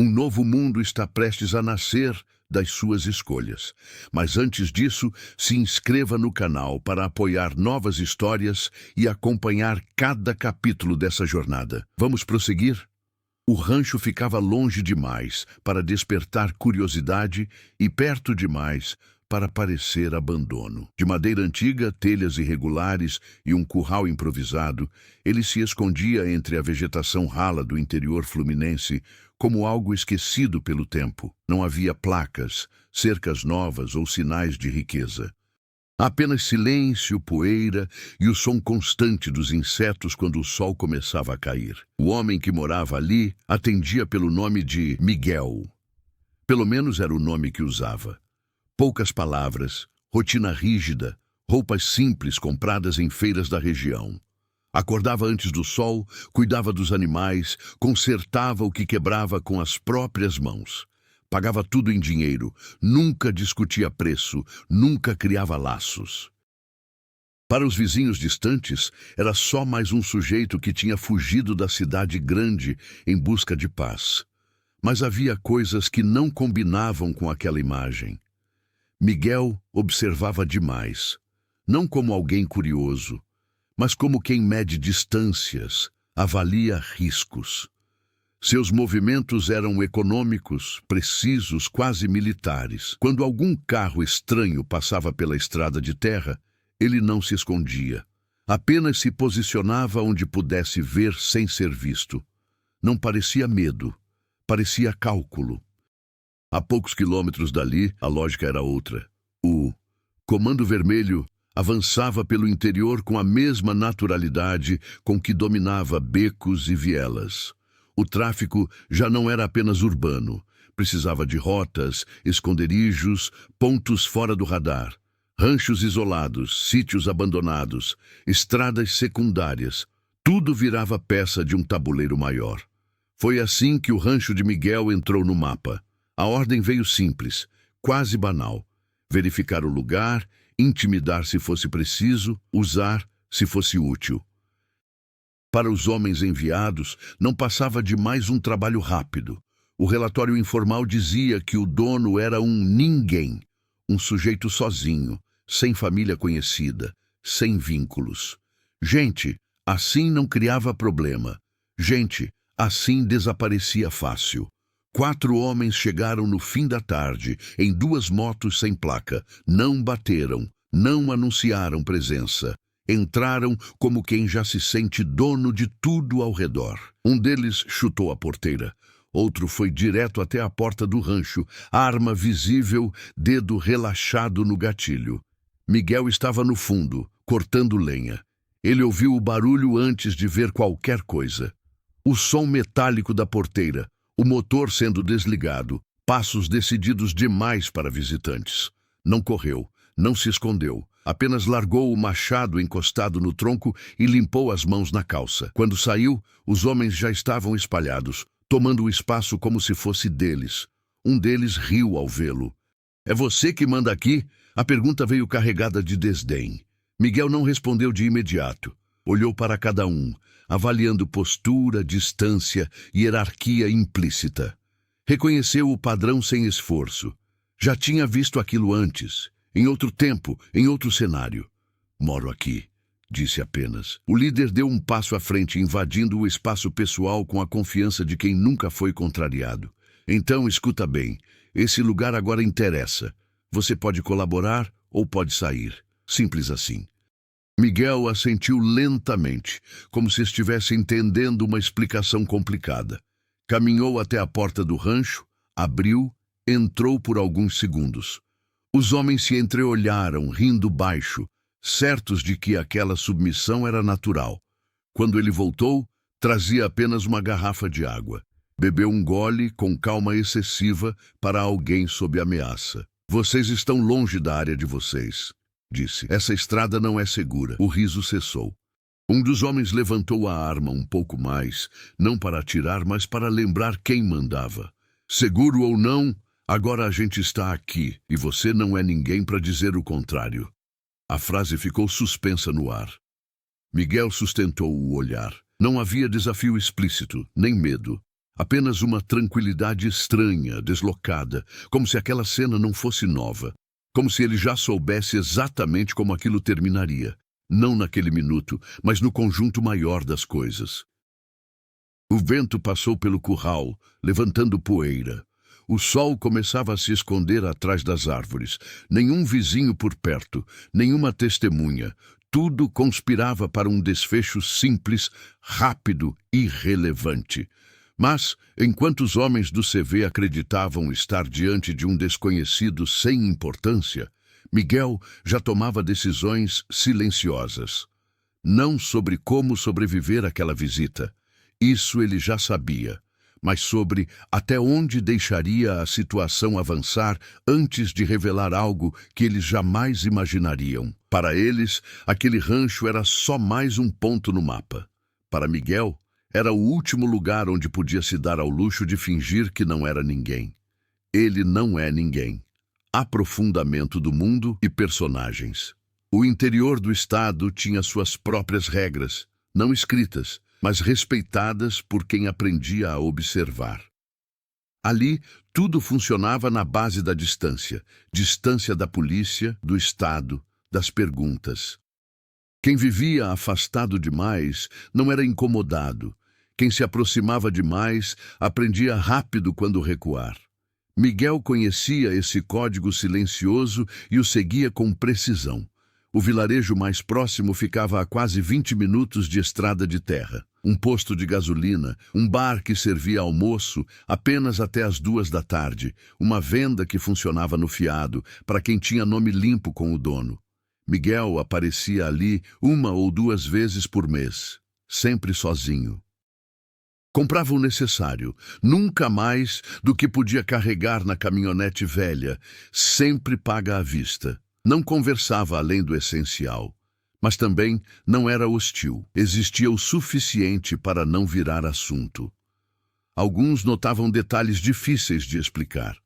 Um novo mundo está prestes a nascer das suas escolhas. Mas antes disso, se inscreva no canal para apoiar novas histórias e acompanhar cada capítulo dessa jornada. Vamos prosseguir? O rancho ficava longe demais para despertar curiosidade e perto demais para parecer abandono. De madeira antiga, telhas irregulares e um curral improvisado, ele se escondia entre a vegetação rala do interior fluminense como algo esquecido pelo tempo. Não havia placas, cercas novas ou sinais de riqueza. Apenas silêncio, poeira e o som constante dos insetos quando o sol começava a cair. O homem que morava ali atendia pelo nome de Miguel. Pelo menos era o nome que usava. Poucas palavras, rotina rígida, roupas simples compradas em feiras da região. Acordava antes do sol, cuidava dos animais, consertava o que quebrava com as próprias mãos. Pagava tudo em dinheiro, nunca discutia preço, nunca criava laços. Para os vizinhos distantes, era só mais um sujeito que tinha fugido da cidade grande em busca de paz. Mas havia coisas que não combinavam com aquela imagem. Miguel observava demais, não como alguém curioso, mas como quem mede distâncias, avalia riscos. Seus movimentos eram econômicos, precisos, quase militares. Quando algum carro estranho passava pela estrada de terra, ele não se escondia. Apenas se posicionava onde pudesse ver sem ser visto. Não parecia medo, parecia cálculo. A poucos quilômetros dali, a lógica era outra. O Comando Vermelho avançava pelo interior com a mesma naturalidade com que dominava becos e vielas. O tráfico já não era apenas urbano. Precisava de rotas, esconderijos, pontos fora do radar, ranchos isolados, sítios abandonados, estradas secundárias. Tudo virava peça de um tabuleiro maior. Foi assim que o rancho de Miguel entrou no mapa. A ordem veio simples, quase banal. Verificar o lugar, intimidar se fosse preciso, usar se fosse útil. Para os homens enviados, não passava de mais um trabalho rápido. O relatório informal dizia que o dono era um ninguém, um sujeito sozinho, sem família conhecida, sem vínculos. Gente, assim não criava problema. Gente, assim desaparecia fácil. 4 homens chegaram no fim da tarde, em 2 motos sem placa. Não bateram, não anunciaram presença. Entraram como quem já se sente dono de tudo ao redor. Um deles chutou a porteira. Outro foi direto até a porta do rancho, arma visível, dedo relaxado no gatilho. Miguel estava no fundo, cortando lenha. Ele ouviu o barulho antes de ver qualquer coisa. O som metálico da porteira, o motor sendo desligado, passos decididos demais para visitantes. Não correu, não se escondeu, apenas largou o machado encostado no tronco e limpou as mãos na calça. Quando saiu, os homens já estavam espalhados, tomando o espaço como se fosse deles. Um deles riu ao vê-lo. "É você que manda aqui?" A pergunta veio carregada de desdém. Miguel não respondeu de imediato. Olhou para cada um, avaliando postura, distância e hierarquia implícita. Reconheceu o padrão sem esforço. Já tinha visto aquilo antes, em outro tempo, em outro cenário. "Moro aqui", disse apenas. O líder deu um passo à frente, invadindo o espaço pessoal com a confiança de quem nunca foi contrariado. "Então, escuta bem. Esse lugar agora interessa. Você pode colaborar ou pode sair. Simples assim." Miguel assentiu lentamente, como se estivesse entendendo uma explicação complicada. Caminhou até a porta do rancho, abriu, entrou por alguns segundos. Os homens se entreolharam, rindo baixo, certos de que aquela submissão era natural. Quando ele voltou, trazia apenas uma garrafa de água. Bebeu um gole com calma excessiva para alguém sob ameaça. "Vocês estão longe da área de vocês", disse. "Essa estrada não é segura." O riso cessou. Um dos homens levantou a arma um pouco mais, não para atirar, mas para lembrar quem mandava. "Seguro ou não, agora a gente está aqui, e você não é ninguém para dizer o contrário." A frase ficou suspensa no ar. Miguel sustentou o olhar. Não havia desafio explícito, nem medo. Apenas uma tranquilidade estranha, deslocada, como se aquela cena não fosse nova. Como se ele já soubesse exatamente como aquilo terminaria. Não naquele minuto, mas no conjunto maior das coisas. O vento passou pelo curral, levantando poeira. O sol começava a se esconder atrás das árvores. Nenhum vizinho por perto, nenhuma testemunha. Tudo conspirava para um desfecho simples, rápido e irrelevante. Mas, enquanto os homens do CV acreditavam estar diante de um desconhecido sem importância, Miguel já tomava decisões silenciosas. Não sobre como sobreviver àquela visita. Isso ele já sabia. Mas sobre até onde deixaria a situação avançar antes de revelar algo que eles jamais imaginariam. Para eles, aquele rancho era só mais um ponto no mapa. Para Miguel, era o último lugar onde podia se dar ao luxo de fingir que não era ninguém. Ele não é ninguém. Aprofundamento do mundo e personagens. O interior do estado tinha suas próprias regras, não escritas, mas respeitadas por quem aprendia a observar. Ali, tudo funcionava na base da distância. Distância da polícia, do Estado, das perguntas. Quem vivia afastado demais não era incomodado. Quem se aproximava demais aprendia rápido quando recuar. Miguel conhecia esse código silencioso e o seguia com precisão. O vilarejo mais próximo ficava a quase 20 minutos de estrada de terra. Um posto de gasolina, um bar que servia almoço apenas até as 2 da tarde, uma venda que funcionava no fiado, para quem tinha nome limpo com o dono. Miguel aparecia ali 1 ou 2 vezes por mês, sempre sozinho. Comprava o necessário, nunca mais do que podia carregar na caminhonete velha, sempre paga à vista. Não conversava além do essencial, mas também não era hostil. Existia o suficiente para não virar assunto. Alguns notavam detalhes difíceis de explicar.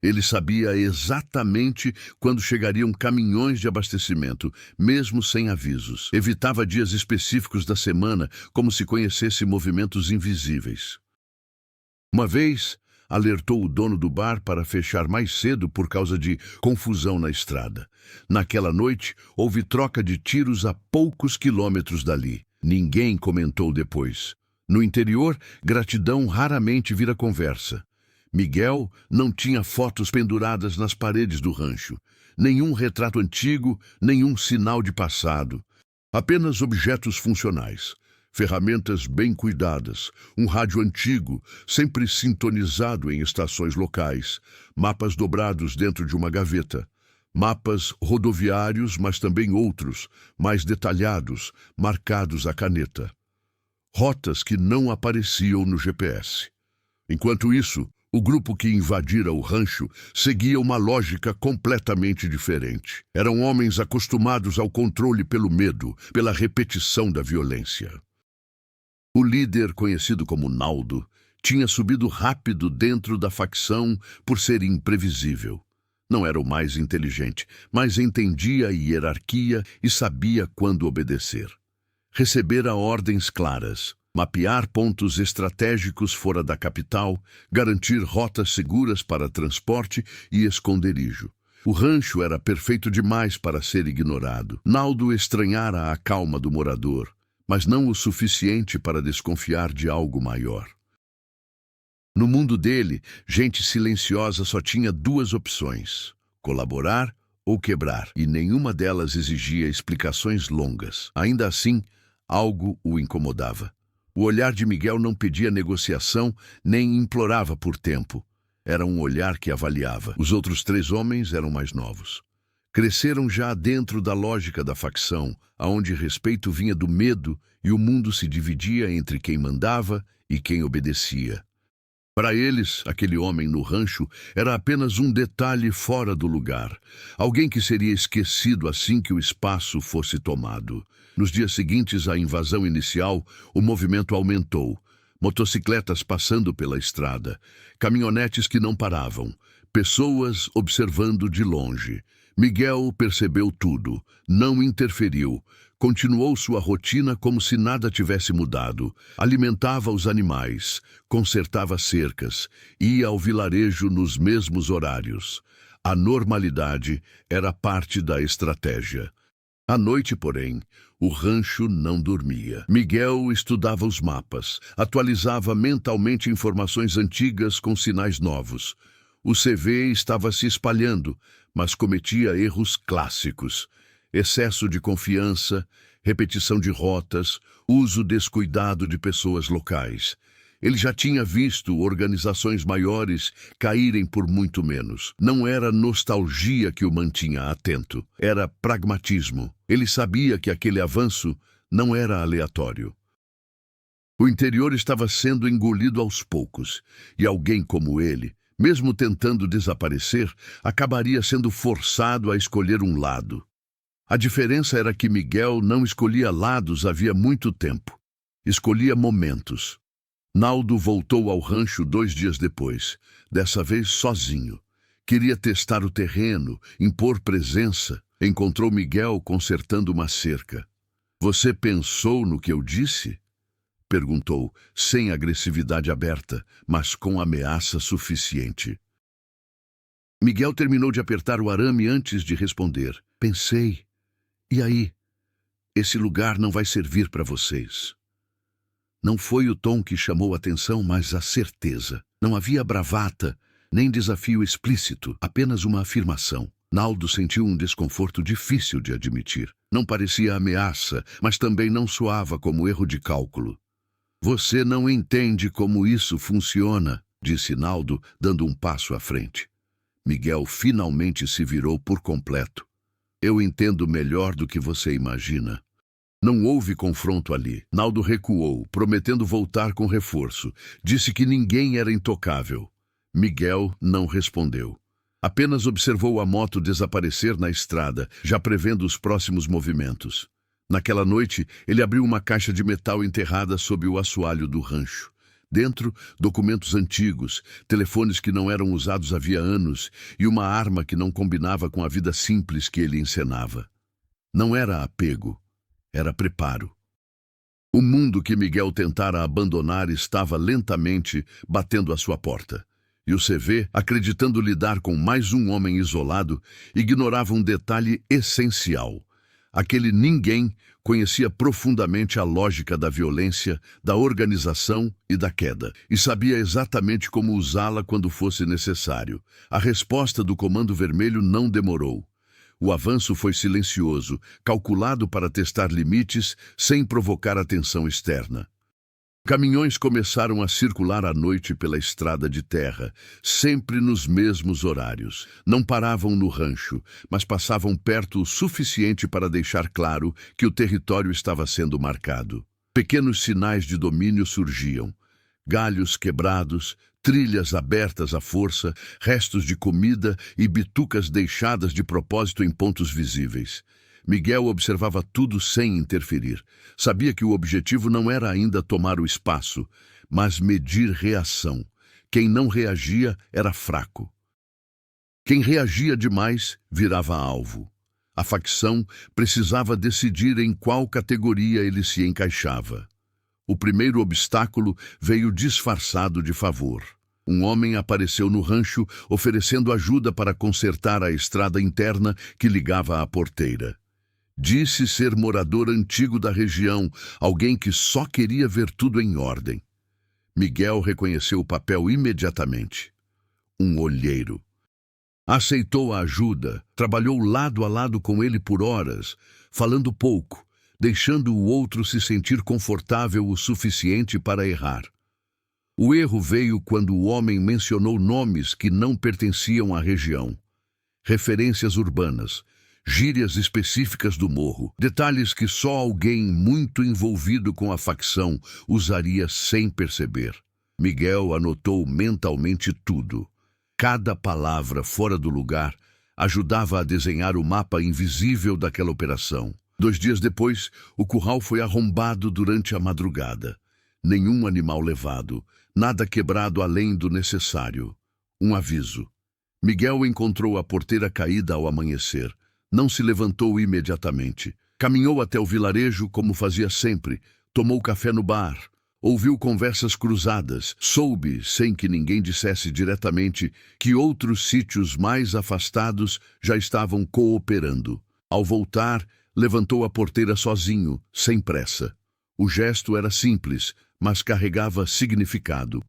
Ele sabia exatamente quando chegariam caminhões de abastecimento, mesmo sem avisos. Evitava dias específicos da semana, como se conhecesse movimentos invisíveis. Uma vez, alertou o dono do bar para fechar mais cedo por causa de confusão na estrada. Naquela noite, houve troca de tiros a poucos quilômetros dali. Ninguém comentou depois. No interior, gratidão raramente vira conversa. Miguel não tinha fotos penduradas nas paredes do rancho. Nenhum retrato antigo, nenhum sinal de passado. Apenas objetos funcionais. Ferramentas bem cuidadas, um rádio antigo, sempre sintonizado em estações locais, mapas dobrados dentro de uma gaveta, mapas rodoviários, mas também outros, mais detalhados, marcados à caneta. Rotas que não apareciam no GPS. Enquanto isso, o grupo que invadira o rancho seguia uma lógica completamente diferente. Eram homens acostumados ao controle pelo medo, pela repetição da violência. O líder, conhecido como Naldo, tinha subido rápido dentro da facção por ser imprevisível. Não era o mais inteligente, mas entendia a hierarquia e sabia quando obedecer. Recebera ordens claras, mapear pontos estratégicos fora da capital, garantir rotas seguras para transporte e esconderijo. O rancho era perfeito demais para ser ignorado. Naldo estranhara a calma do morador, mas não o suficiente para desconfiar de algo maior. No mundo dele, gente silenciosa só tinha 2 opções: colaborar ou quebrar, e nenhuma delas exigia explicações longas. Ainda assim, algo o incomodava. O olhar de Miguel não pedia negociação, nem implorava por tempo. Era um olhar que avaliava. Os outros 3 homens eram mais novos. Cresceram já dentro da lógica da facção, aonde respeito vinha do medo e o mundo se dividia entre quem mandava e quem obedecia. Para eles, aquele homem no rancho era apenas um detalhe fora do lugar, alguém que seria esquecido assim que o espaço fosse tomado. Nos dias seguintes à invasão inicial, o movimento aumentou. Motocicletas passando pela estrada, caminhonetes que não paravam, pessoas observando de longe. Miguel percebeu tudo, não interferiu, Continuou sua rotina como se nada tivesse mudado. Alimentava os animais, consertava cercas, ia ao vilarejo nos mesmos horários. A normalidade era parte da estratégia. À noite, porém, o rancho não dormia. Miguel estudava os mapas, atualizava mentalmente informações antigas com sinais novos. O CV estava se espalhando, mas cometia erros clássicos: excesso de confiança, repetição de rotas, uso descuidado de pessoas locais. Ele já tinha visto organizações maiores caírem por muito menos. Não era nostalgia que o mantinha atento, era pragmatismo. Ele sabia que aquele avanço não era aleatório. O interior estava sendo engolido aos poucos, e alguém como ele, mesmo tentando desaparecer, acabaria sendo forçado a escolher um lado. A diferença era que Miguel não escolhia lados havia muito tempo. Escolhia momentos. Naldo voltou ao rancho 2 dias depois, dessa vez sozinho. Queria testar o terreno, impor presença. Encontrou Miguel consertando uma cerca. "Você pensou no que eu disse?" Perguntou, sem agressividade aberta, mas com ameaça suficiente. Miguel terminou de apertar o arame antes de responder. "Pensei. E aí? Esse lugar não vai servir para vocês." Não foi o tom que chamou a atenção, mas a certeza. Não havia bravata, nem desafio explícito, apenas uma afirmação. Naldo sentiu um desconforto difícil de admitir. Não parecia ameaça, mas também não soava como erro de cálculo. "Você não entende como isso funciona", disse Naldo, dando um passo à frente. Miguel finalmente se virou por completo. "Eu entendo melhor do que você imagina." Não houve confronto ali. Naldo recuou, prometendo voltar com reforço. Disse que ninguém era intocável. Miguel não respondeu. Apenas observou a moto desaparecer na estrada, já prevendo os próximos movimentos. Naquela noite, ele abriu uma caixa de metal enterrada sob o assoalho do rancho. Dentro, documentos antigos, telefones que não eram usados havia anos e uma arma que não combinava com a vida simples que ele encenava. Não era apego. Era preparo. O mundo que Miguel tentara abandonar estava lentamente batendo à sua porta. E o CV, acreditando lidar com mais um homem isolado, ignorava um detalhe essencial. Aquele ninguém conhecia profundamente a lógica da violência, da organização e da queda, e sabia exatamente como usá-la quando fosse necessário. A resposta do Comando Vermelho não demorou. O avanço foi silencioso, calculado para testar limites sem provocar atenção externa. Caminhões começaram a circular à noite pela estrada de terra, sempre nos mesmos horários. Não paravam no rancho, mas passavam perto o suficiente para deixar claro que o território estava sendo marcado. Pequenos sinais de domínio surgiam. Galhos quebrados, trilhas abertas à força, restos de comida e bitucas deixadas de propósito em pontos visíveis. Miguel observava tudo sem interferir. Sabia que o objetivo não era ainda tomar o espaço, mas medir reação. Quem não reagia era fraco. Quem reagia demais virava alvo. A facção precisava decidir em qual categoria ele se encaixava. O primeiro obstáculo veio disfarçado de favor. Um homem apareceu no rancho oferecendo ajuda para consertar a estrada interna que ligava à porteira. Disse ser morador antigo da região, alguém que só queria ver tudo em ordem. Miguel reconheceu o papel imediatamente. Um olheiro. Aceitou a ajuda, trabalhou lado a lado com ele por horas, falando pouco, deixando o outro se sentir confortável o suficiente para errar. O erro veio quando o homem mencionou nomes que não pertenciam à região. Referências urbanas, gírias específicas do morro, detalhes que só alguém muito envolvido com a facção usaria sem perceber. Miguel anotou mentalmente tudo. Cada palavra fora do lugar ajudava a desenhar o mapa invisível daquela operação. 2 dias depois, o curral foi arrombado durante a madrugada. Nenhum animal levado, nada quebrado além do necessário. Um aviso. Miguel encontrou a porteira caída ao amanhecer. Não se levantou imediatamente. Caminhou até o vilarejo como fazia sempre, tomou café no bar, ouviu conversas cruzadas, soube, sem que ninguém dissesse diretamente, que outros sítios mais afastados já estavam cooperando. Ao voltar, levantou a porteira sozinho, sem pressa. O gesto era simples, mas carregava significado.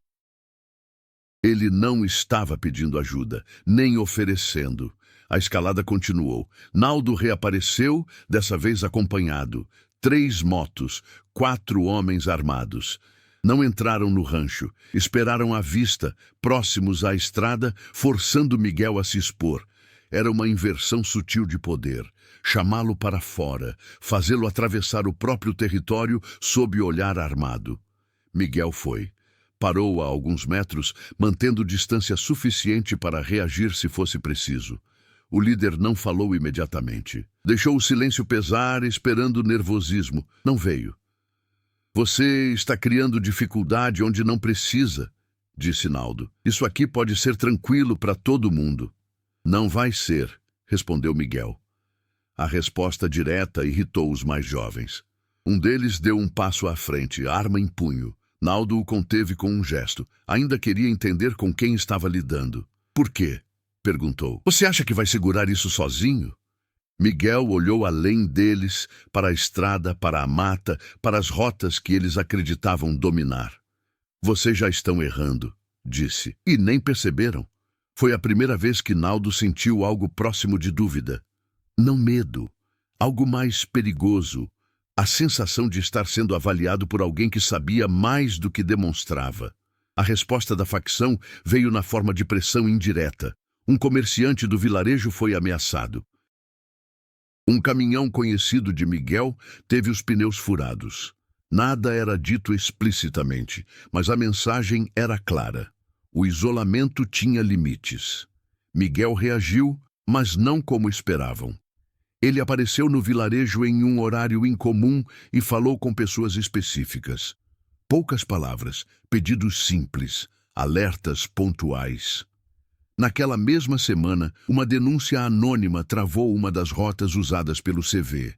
Ele não estava pedindo ajuda, nem oferecendo. A escalada continuou. Naldo reapareceu, dessa vez acompanhado. 3 motos, 4 homens armados. Não entraram no rancho, esperaram à vista, próximos à estrada, forçando Miguel a se expor. Era uma inversão sutil de poder. Chamá-lo para fora, fazê-lo atravessar o próprio território sob olhar armado. Miguel foi. Parou a alguns metros, mantendo distância suficiente para reagir se fosse preciso. O líder não falou imediatamente. Deixou o silêncio pesar, esperando o nervosismo. Não veio. Você está criando dificuldade onde não precisa, disse Naldo. Isso aqui pode ser tranquilo para todo mundo. Não vai ser, respondeu Miguel. A resposta direta irritou os mais jovens. Um deles deu um passo à frente, arma em punho. Naldo o conteve com um gesto. Ainda queria entender com quem estava lidando. Por quê? Perguntou. Você acha que vai segurar isso sozinho? Miguel olhou além deles, para a estrada, para a mata, para as rotas que eles acreditavam dominar. Vocês já estão errando, disse. E nem perceberam. Foi a primeira vez que Naldo sentiu algo próximo de dúvida. Não medo, algo mais perigoso. A sensação de estar sendo avaliado por alguém que sabia mais do que demonstrava. A resposta da facção veio na forma de pressão indireta. Um comerciante do vilarejo foi ameaçado. Um caminhão conhecido de Miguel teve os pneus furados. Nada era dito explicitamente, mas a mensagem era clara. O isolamento tinha limites. Miguel reagiu, mas não como esperavam. Ele apareceu no vilarejo em um horário incomum e falou com pessoas específicas. Poucas palavras, pedidos simples, alertas pontuais. Naquela mesma semana, uma denúncia anônima travou uma das rotas usadas pelo CV.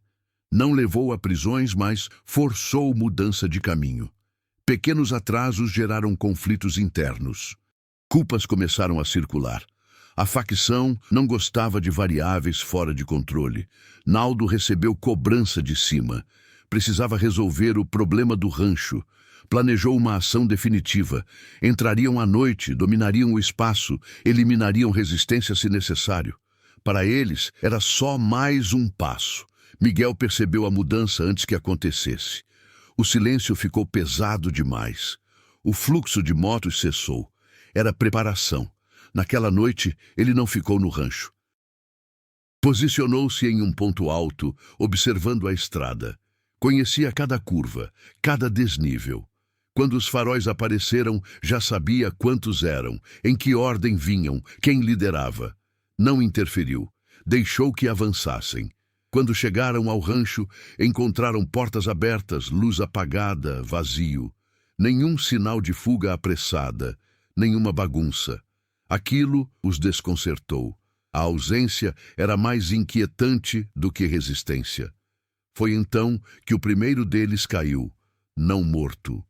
Não levou a prisões, mas forçou mudança de caminho. Pequenos atrasos geraram conflitos internos. Culpas começaram a circular. A facção não gostava de variáveis fora de controle. Naldo recebeu cobrança de cima. Precisava resolver o problema do rancho. Planejou uma ação definitiva. Entrariam à noite, dominariam o espaço, eliminariam resistência se necessário. Para eles, era só mais um passo. Miguel percebeu a mudança antes que acontecesse. O silêncio ficou pesado demais. O fluxo de motos cessou. Era preparação. Naquela noite, ele não ficou no rancho. Posicionou-se em um ponto alto, observando a estrada. Conhecia cada curva, cada desnível. Quando os faróis apareceram, já sabia quantos eram, em que ordem vinham, quem liderava. Não interferiu. Deixou que avançassem. Quando chegaram ao rancho, encontraram portas abertas, luz apagada, vazio. Nenhum sinal de fuga apressada, nenhuma bagunça. Aquilo os desconcertou. A ausência era mais inquietante do que resistência. Foi então que o primeiro deles caiu, não morto.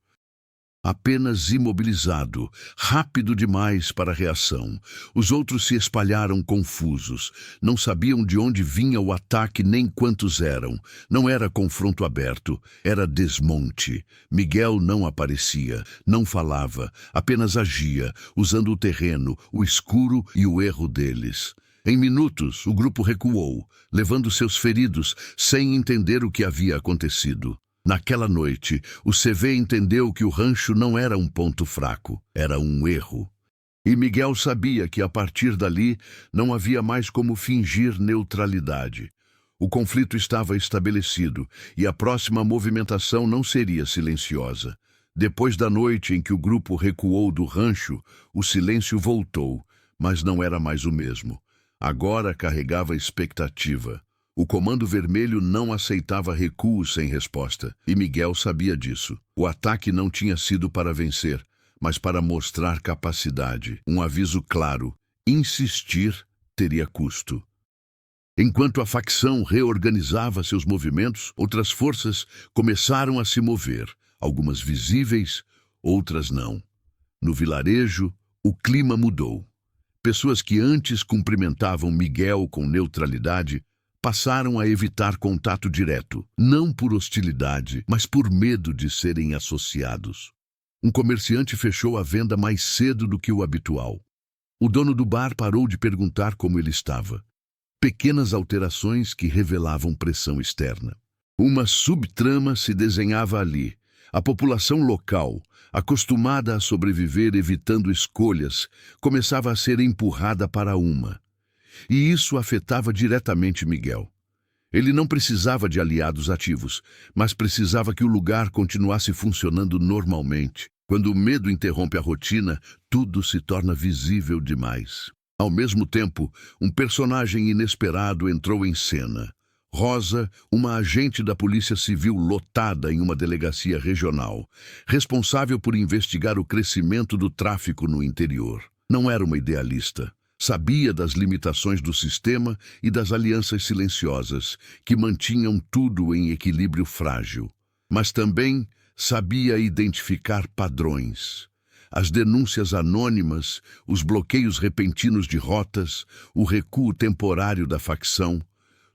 Apenas imobilizado, rápido demais para a reação. Os outros se espalharam confusos. Não sabiam de onde vinha o ataque nem quantos eram. Não era confronto aberto, era desmonte. Miguel não aparecia, não falava, apenas agia, usando o terreno, o escuro e o erro deles. Em minutos, o grupo recuou, levando seus feridos, sem entender o que havia acontecido. Naquela noite, o CV entendeu que o rancho não era um ponto fraco, era um erro. E Miguel sabia que, a partir dali, não havia mais como fingir neutralidade. O conflito estava estabelecido e a próxima movimentação não seria silenciosa. Depois da noite em que o grupo recuou do rancho, o silêncio voltou, mas não era mais o mesmo. Agora carregava expectativa. O Comando Vermelho não aceitava recuo sem resposta, e Miguel sabia disso. O ataque não tinha sido para vencer, mas para mostrar capacidade. Um aviso claro: insistir teria custo. Enquanto a facção reorganizava seus movimentos, outras forças começaram a se mover, algumas visíveis, outras não. No vilarejo, o clima mudou. Pessoas que antes cumprimentavam Miguel com neutralidade passaram a evitar contato direto, não por hostilidade, mas por medo de serem associados. Um comerciante fechou a venda mais cedo do que o habitual. O dono do bar parou de perguntar como ele estava. Pequenas alterações que revelavam pressão externa. Uma subtrama se desenhava ali. A população local, acostumada a sobreviver evitando escolhas, começava a ser empurrada para uma. E isso afetava diretamente Miguel. Ele não precisava de aliados ativos, mas precisava que o lugar continuasse funcionando normalmente. Quando o medo interrompe a rotina, tudo se torna visível demais. Ao mesmo tempo, um personagem inesperado entrou em cena. Rosa, uma agente da Polícia Civil lotada em uma delegacia regional, responsável por investigar o crescimento do tráfico no interior. Não era uma idealista. Sabia das limitações do sistema e das alianças silenciosas, que mantinham tudo em equilíbrio frágil. Mas também sabia identificar padrões. As denúncias anônimas, os bloqueios repentinos de rotas, o recuo temporário da facção,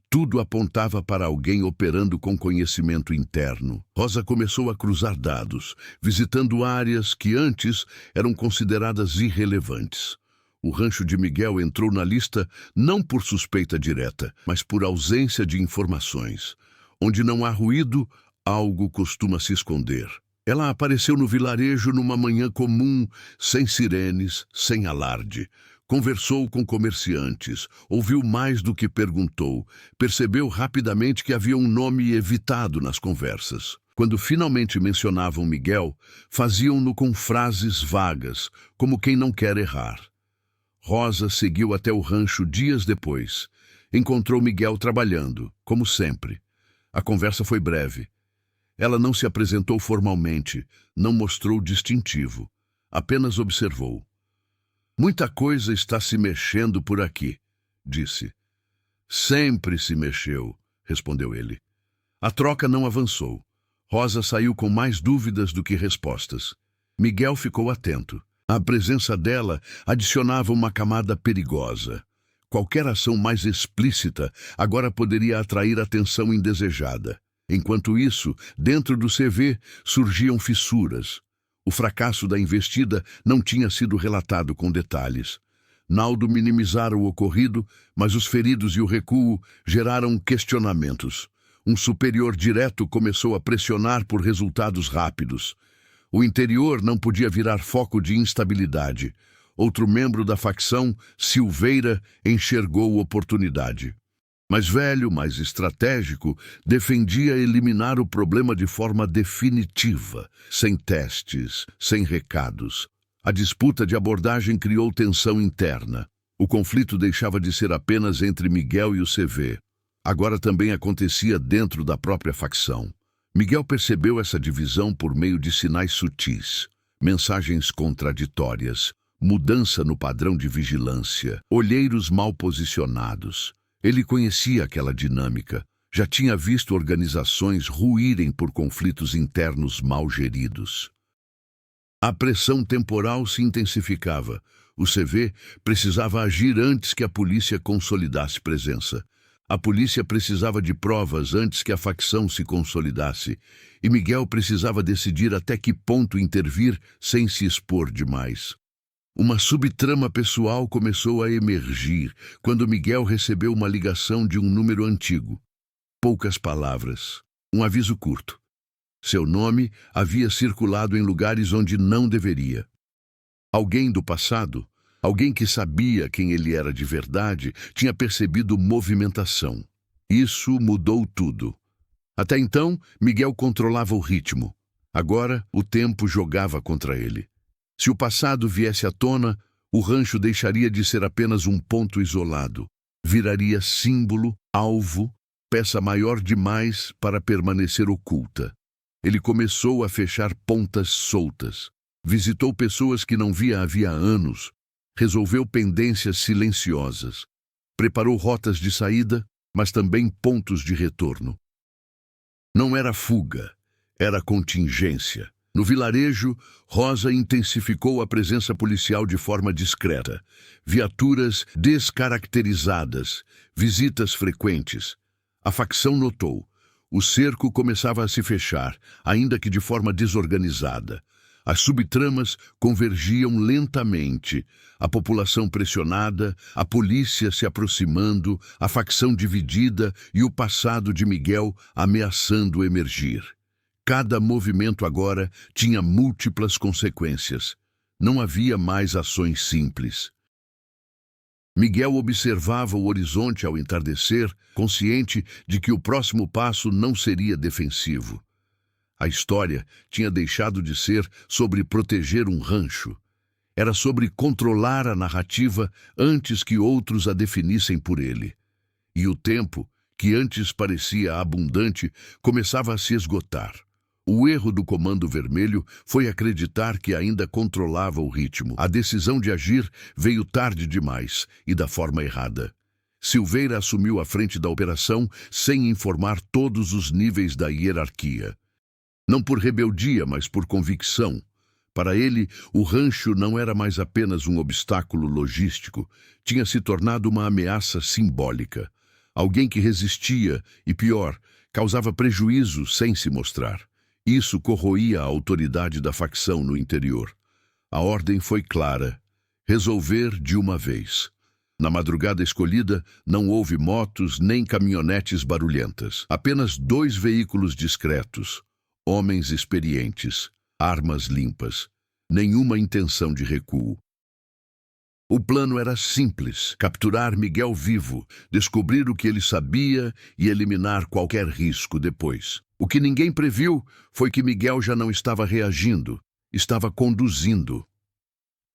tudo apontava para alguém operando com conhecimento interno. Rosa começou a cruzar dados, visitando áreas que antes eram consideradas irrelevantes. O rancho de Miguel entrou na lista não por suspeita direta, mas por ausência de informações. Onde não há ruído, algo costuma se esconder. Ela apareceu no vilarejo numa manhã comum, sem sirenes, sem alarde. Conversou com comerciantes, ouviu mais do que perguntou, percebeu rapidamente que havia um nome evitado nas conversas. Quando finalmente mencionavam Miguel, faziam-no com frases vagas, como quem não quer errar. Rosa seguiu até o rancho dias depois. Encontrou Miguel trabalhando, como sempre. A conversa foi breve. Ela não se apresentou formalmente, não mostrou distintivo, apenas observou. Muita coisa está se mexendo por aqui, disse. Sempre se mexeu, respondeu ele. A troca não avançou. Rosa saiu com mais dúvidas do que respostas. Miguel ficou atento. A presença dela adicionava uma camada perigosa. Qualquer ação mais explícita agora poderia atrair atenção indesejada. Enquanto isso, dentro do CV surgiam fissuras. O fracasso da investida não tinha sido relatado com detalhes. Naldo minimizara o ocorrido, mas os feridos e o recuo geraram questionamentos. Um superior direto começou a pressionar por resultados rápidos. O interior não podia virar foco de instabilidade. Outro membro da facção, Silveira, enxergou oportunidade. Mais velho, mais estratégico, defendia eliminar o problema de forma definitiva, sem testes, sem recados. A disputa de abordagem criou tensão interna. O conflito deixava de ser apenas entre Miguel e o CV. Agora também acontecia dentro da própria facção. Miguel percebeu essa divisão por meio de sinais sutis, mensagens contraditórias, mudança no padrão de vigilância, olheiros mal posicionados. Ele conhecia aquela dinâmica, já tinha visto organizações ruírem por conflitos internos mal geridos. A pressão temporal se intensificava. O CV precisava agir antes que a polícia consolidasse presença. A polícia precisava de provas antes que a facção se consolidasse, e Miguel precisava decidir até que ponto intervir sem se expor demais. Uma subtrama pessoal começou a emergir quando Miguel recebeu uma ligação de um número antigo. Poucas palavras, um aviso curto. Seu nome havia circulado em lugares onde não deveria. Alguém do passado, alguém que sabia quem ele era de verdade, tinha percebido movimentação. Isso mudou tudo. Até então, Miguel controlava o ritmo. Agora, o tempo jogava contra ele. Se o passado viesse à tona, o rancho deixaria de ser apenas um ponto isolado. Viraria símbolo, alvo, peça maior demais para permanecer oculta. Ele começou a fechar pontas soltas. Visitou pessoas que não via havia anos. Resolveu pendências silenciosas. Preparou rotas de saída, mas também pontos de retorno. Não era fuga, era contingência. No vilarejo, Rosa intensificou a presença policial de forma discreta. Viaturas descaracterizadas, visitas frequentes. A facção notou. O cerco começava a se fechar, ainda que de forma desorganizada. As subtramas convergiam lentamente, a população pressionada, a polícia se aproximando, a facção dividida e o passado de Miguel ameaçando emergir. Cada movimento agora tinha múltiplas consequências. Não havia mais ações simples. Miguel observava o horizonte ao entardecer, consciente de que o próximo passo não seria defensivo. A história tinha deixado de ser sobre proteger um rancho. Era sobre controlar a narrativa antes que outros a definissem por ele. E o tempo, que antes parecia abundante, começava a se esgotar. O erro do Comando Vermelho foi acreditar que ainda controlava o ritmo. A decisão de agir veio tarde demais e da forma errada. Silveira assumiu a frente da operação sem informar todos os níveis da hierarquia. Não por rebeldia, mas por convicção. Para ele, o rancho não era mais apenas um obstáculo logístico, tinha se tornado uma ameaça simbólica. Alguém que resistia e, pior, causava prejuízo sem se mostrar. Isso corroía a autoridade da facção no interior. A ordem foi clara: resolver de uma vez. Na madrugada escolhida, não houve motos nem caminhonetes barulhentas. Apenas 2 veículos discretos, homens experientes, armas limpas, nenhuma intenção de recuo. O plano era simples: capturar Miguel vivo, descobrir o que ele sabia e eliminar qualquer risco depois. O que ninguém previu foi que Miguel já não estava reagindo, estava conduzindo.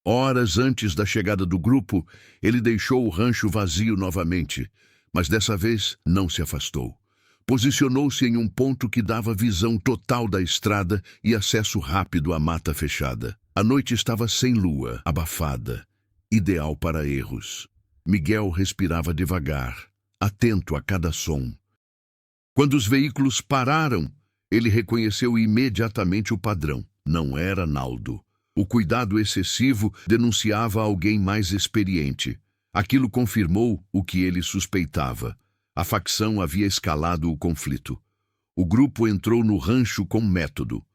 Horas antes da chegada do grupo, ele deixou o rancho vazio novamente, mas dessa vez não se afastou. Posicionou-se em um ponto que dava visão total da estrada e acesso rápido à mata fechada. A noite estava sem lua, abafada, ideal para erros. Miguel respirava devagar, atento a cada som. Quando os veículos pararam, ele reconheceu imediatamente o padrão. Não era Naldo. O cuidado excessivo denunciava alguém mais experiente. Aquilo confirmou o que ele suspeitava. A facção havia escalado o conflito. O grupo entrou no rancho com método.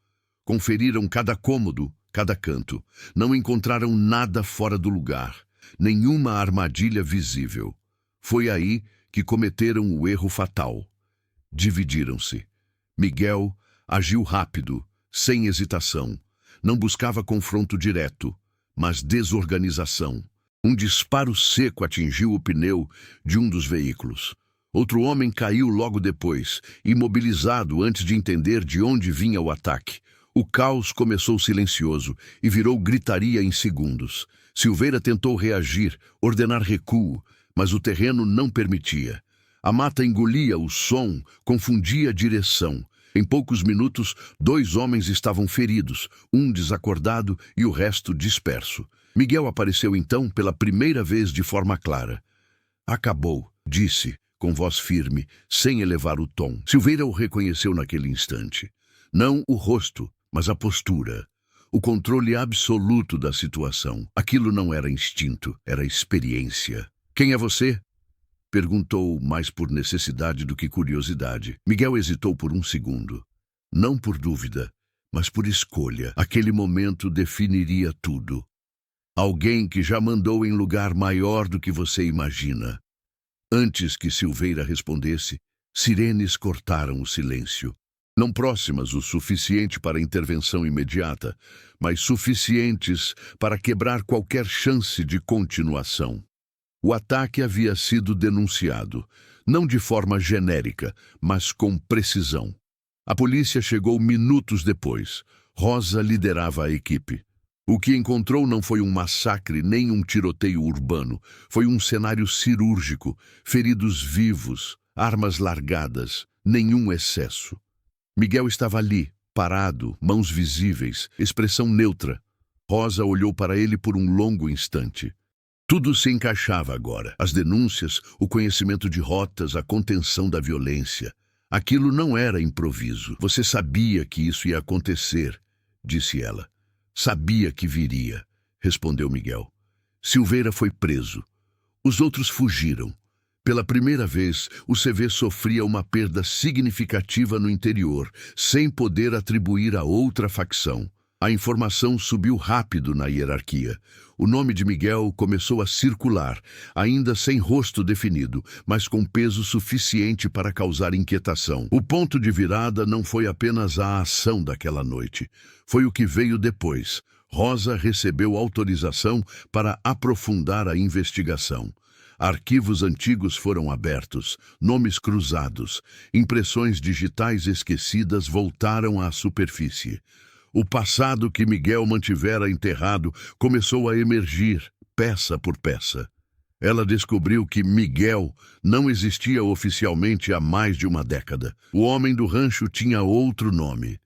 Conferiram cada cômodo, cada canto. Não encontraram nada fora do lugar, nenhuma armadilha visível. Foi aí que cometeram o erro fatal. Dividiram-se. Miguel agiu rápido, sem hesitação. Não buscava confronto direto, mas desorganização. Um disparo seco atingiu o pneu de um dos veículos. Outro homem caiu logo depois, imobilizado antes de entender de onde vinha o ataque. O caos começou silencioso e virou gritaria em segundos. Silveira tentou reagir, ordenar recuo, mas o terreno não permitia. A mata engolia o som, confundia a direção. Em poucos minutos, 2 homens estavam feridos, um desacordado e o resto disperso. Miguel apareceu então pela primeira vez de forma clara. "Acabou", disse, com voz firme, sem elevar o tom. Silveira o reconheceu naquele instante. Não o rosto, mas a postura. O controle absoluto da situação. Aquilo não era instinto, era experiência. "Quem é você?" perguntou, mais por necessidade do que curiosidade. Miguel hesitou por um segundo. Não por dúvida, mas por escolha. Aquele momento definiria tudo. Alguém que já mandou em lugar maior do que você imagina. Antes que Silveira respondesse, sirenes cortaram o silêncio. Não próximas o suficiente para intervenção imediata, mas suficientes para quebrar qualquer chance de continuação. O ataque havia sido denunciado, não de forma genérica, mas com precisão. A polícia chegou minutos depois. Rosa liderava a equipe. O que encontrou não foi um massacre nem um tiroteio urbano. Foi um cenário cirúrgico, feridos vivos, armas largadas, nenhum excesso. Miguel estava ali, parado, mãos visíveis, expressão neutra. Rosa olhou para ele por um longo instante. Tudo se encaixava agora. As denúncias, o conhecimento de rotas, a contenção da violência. Aquilo não era improviso. Você sabia que isso ia acontecer, disse ela. Sabia que viria, respondeu Miguel. Silveira foi preso. Os outros fugiram. Pela primeira vez, o CV sofria uma perda significativa no interior, sem poder atribuir a outra facção. A informação subiu rápido na hierarquia. O nome de Miguel começou a circular, ainda sem rosto definido, mas com peso suficiente para causar inquietação. O ponto de virada não foi apenas a ação daquela noite. Foi o que veio depois. Rosa recebeu autorização para aprofundar a investigação. Arquivos antigos foram abertos, nomes cruzados, impressões digitais esquecidas voltaram à superfície. O passado que Miguel mantivera enterrado começou a emergir, peça por peça. Ela descobriu que Miguel não existia oficialmente há mais de uma década. O homem do rancho tinha outro nome.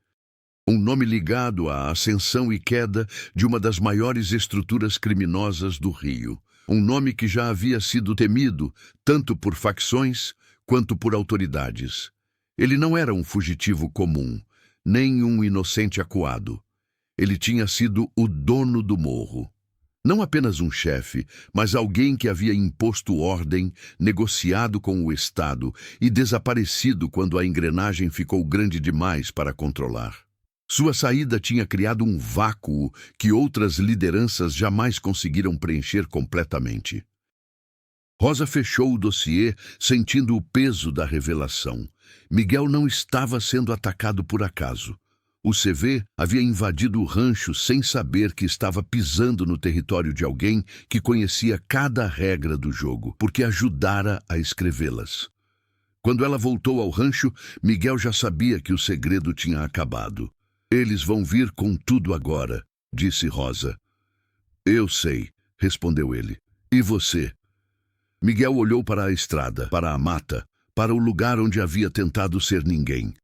Um nome ligado à ascensão e queda de uma das maiores estruturas criminosas do Rio. Um nome que já havia sido temido, tanto por facções quanto por autoridades. Ele não era um fugitivo comum, nem um inocente acuado. Ele tinha sido o dono do morro. Não apenas um chefe, mas alguém que havia imposto ordem, negociado com o Estado e desaparecido quando a engrenagem ficou grande demais para controlar. Sua saída tinha criado um vácuo que outras lideranças jamais conseguiram preencher completamente. Rosa fechou o dossiê, sentindo o peso da revelação. Miguel não estava sendo atacado por acaso. O CV havia invadido o rancho sem saber que estava pisando no território de alguém que conhecia cada regra do jogo, porque ajudara a escrevê-las. Quando ela voltou ao rancho, Miguel já sabia que o segredo tinha acabado. Eles vão vir com tudo agora, disse Rosa. Eu sei, respondeu ele. E você? Miguel olhou para a estrada, para a mata, para o lugar onde havia tentado ser ninguém.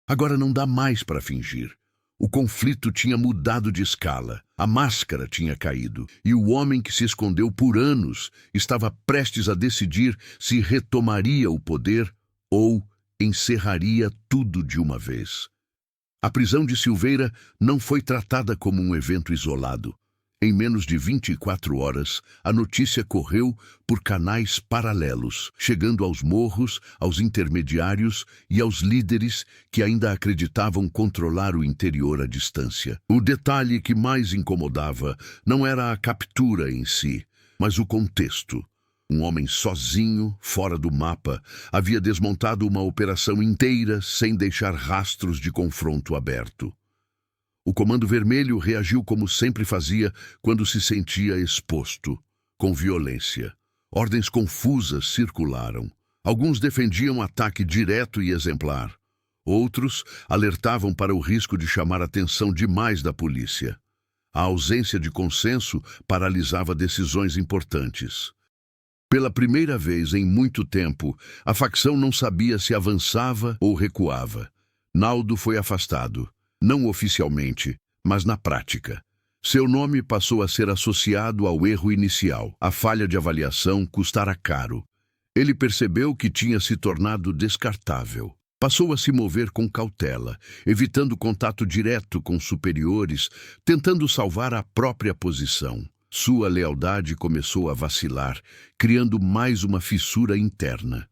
Agora não dá mais para fingir. O conflito tinha mudado de escala, a máscara tinha caído, e o homem que se escondeu por anos estava prestes a decidir se retomaria o poder ou encerraria tudo de uma vez. A prisão de Silveira não foi tratada como um evento isolado. Em menos de 24 horas, a notícia correu por canais paralelos, chegando aos morros, aos intermediários e aos líderes que ainda acreditavam controlar o interior à distância. O detalhe que mais incomodava não era a captura em si, mas o contexto. Um homem sozinho, fora do mapa, havia desmontado uma operação inteira sem deixar rastros de confronto aberto. O Comando Vermelho reagiu como sempre fazia quando se sentia exposto, com violência. Ordens confusas circularam. Alguns defendiam ataque direto e exemplar. Outros alertavam para o risco de chamar a atenção demais da polícia. A ausência de consenso paralisava decisões importantes. Pela primeira vez em muito tempo, a facção não sabia se avançava ou recuava. Naldo foi afastado. Não oficialmente, mas na prática. Seu nome passou a ser associado ao erro inicial. A falha de avaliação custara caro. Ele percebeu que tinha se tornado descartável. Passou a se mover com cautela, evitando contato direto com superiores, tentando salvar a própria posição. Sua lealdade começou a vacilar, criando mais uma fissura interna.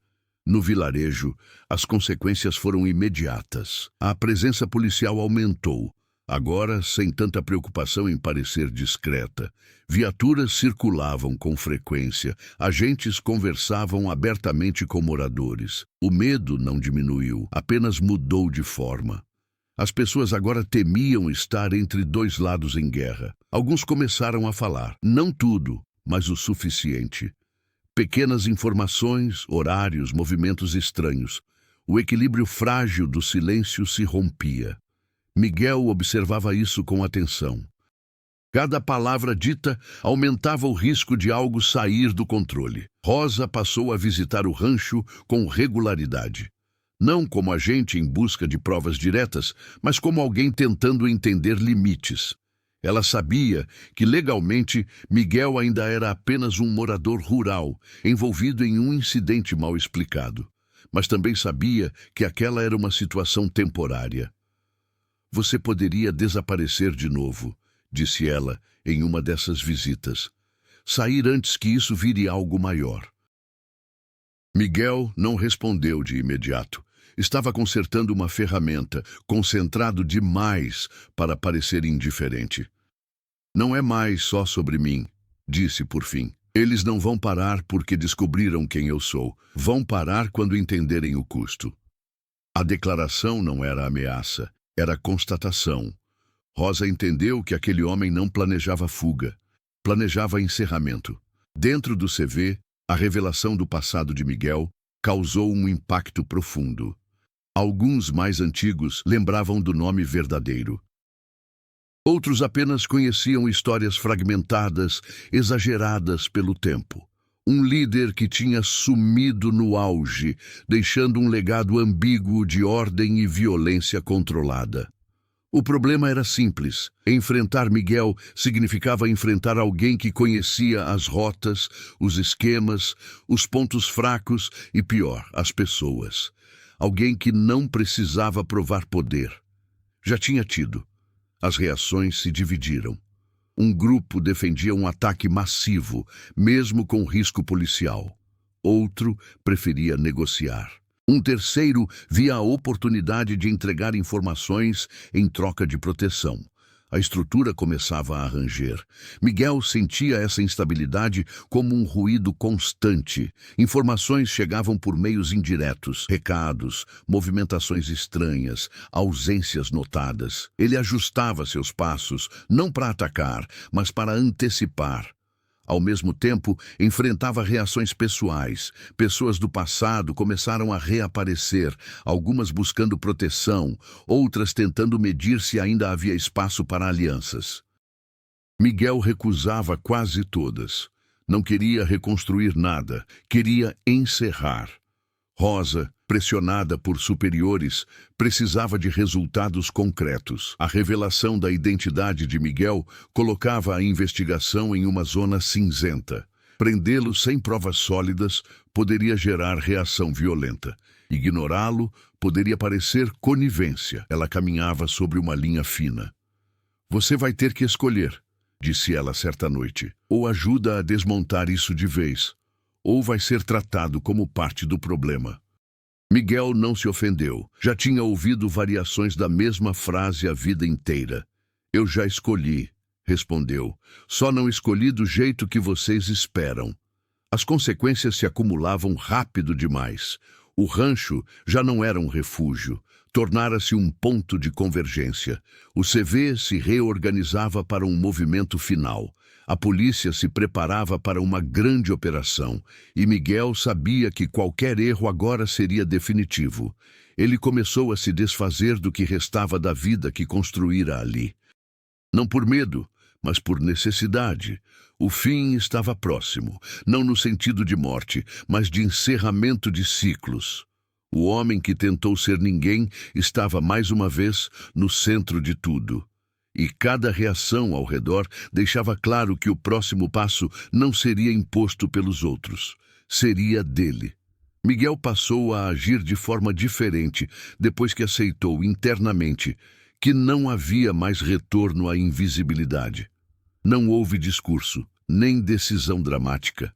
No vilarejo, as consequências foram imediatas. A presença policial aumentou, agora sem tanta preocupação em parecer discreta. Viaturas circulavam com frequência, agentes conversavam abertamente com moradores. O medo não diminuiu, apenas mudou de forma. As pessoas agora temiam estar entre dois lados em guerra. Alguns começaram a falar, não tudo, mas o suficiente. Pequenas informações, horários, movimentos estranhos. O equilíbrio frágil do silêncio se rompia. Miguel observava isso com atenção. Cada palavra dita aumentava o risco de algo sair do controle. Rosa passou a visitar o rancho com regularidade. Não como agente em busca de provas diretas, mas como alguém tentando entender limites. Ela sabia que, legalmente, Miguel ainda era apenas um morador rural, envolvido em um incidente mal explicado. Mas também sabia que aquela era uma situação temporária. Você poderia desaparecer de novo, disse ela em uma dessas visitas. Sair antes que isso vire algo maior. Miguel não respondeu de imediato. Estava consertando uma ferramenta, concentrado demais para parecer indiferente. Não é mais só sobre mim, disse por fim. Eles não vão parar porque descobriram quem eu sou. Vão parar quando entenderem o custo. A declaração não era ameaça, era constatação. Rosa entendeu que aquele homem não planejava fuga, planejava encerramento. Dentro do CV, a revelação do passado de Miguel causou um impacto profundo. Alguns mais antigos lembravam do nome verdadeiro. Outros apenas conheciam histórias fragmentadas, exageradas pelo tempo. Um líder que tinha sumido no auge, deixando um legado ambíguo de ordem e violência controlada. O problema era simples. Enfrentar Miguel significava enfrentar alguém que conhecia as rotas, os esquemas, os pontos fracos e, pior, as pessoas. Alguém que não precisava provar poder. Já tinha tido. As reações se dividiram. Um grupo defendia um ataque massivo, mesmo com risco policial. Outro preferia negociar. Um terceiro via a oportunidade de entregar informações em troca de proteção. A estrutura começava a ranger. Miguel sentia essa instabilidade como um ruído constante. Informações chegavam por meios indiretos, recados, movimentações estranhas, ausências notadas. Ele ajustava seus passos, não para atacar, mas para antecipar. Ao mesmo tempo, enfrentava reações pessoais. Pessoas do passado começaram a reaparecer, algumas buscando proteção, outras tentando medir se ainda havia espaço para alianças. Miguel recusava quase todas. Não queria reconstruir nada, queria encerrar. Rosa, pressionada por superiores, precisava de resultados concretos. A revelação da identidade de Miguel colocava a investigação em uma zona cinzenta. Prendê-lo sem provas sólidas poderia gerar reação violenta. Ignorá-lo poderia parecer conivência. Ela caminhava sobre uma linha fina. Você vai ter que escolher, disse ela certa noite. Ou ajuda a desmontar isso de vez, ou vai ser tratado como parte do problema. Miguel não se ofendeu. Já tinha ouvido variações da mesma frase a vida inteira. Eu já escolhi, respondeu. Só não escolhi do jeito que vocês esperam. As consequências se acumulavam rápido demais. O rancho já não era um refúgio. Tornara-se um ponto de convergência. O CV se reorganizava para um movimento final. A polícia se preparava para uma grande operação, e Miguel sabia que qualquer erro agora seria definitivo. Ele começou a se desfazer do que restava da vida que construíra ali. Não por medo, mas por necessidade. O fim estava próximo, não no sentido de morte, mas de encerramento de ciclos. O homem que tentou ser ninguém estava mais uma vez no centro de tudo. E cada reação ao redor deixava claro que o próximo passo não seria imposto pelos outros, seria dele. Miguel passou a agir de forma diferente depois que aceitou internamente que não havia mais retorno à invisibilidade. Não houve discurso, nem decisão dramática.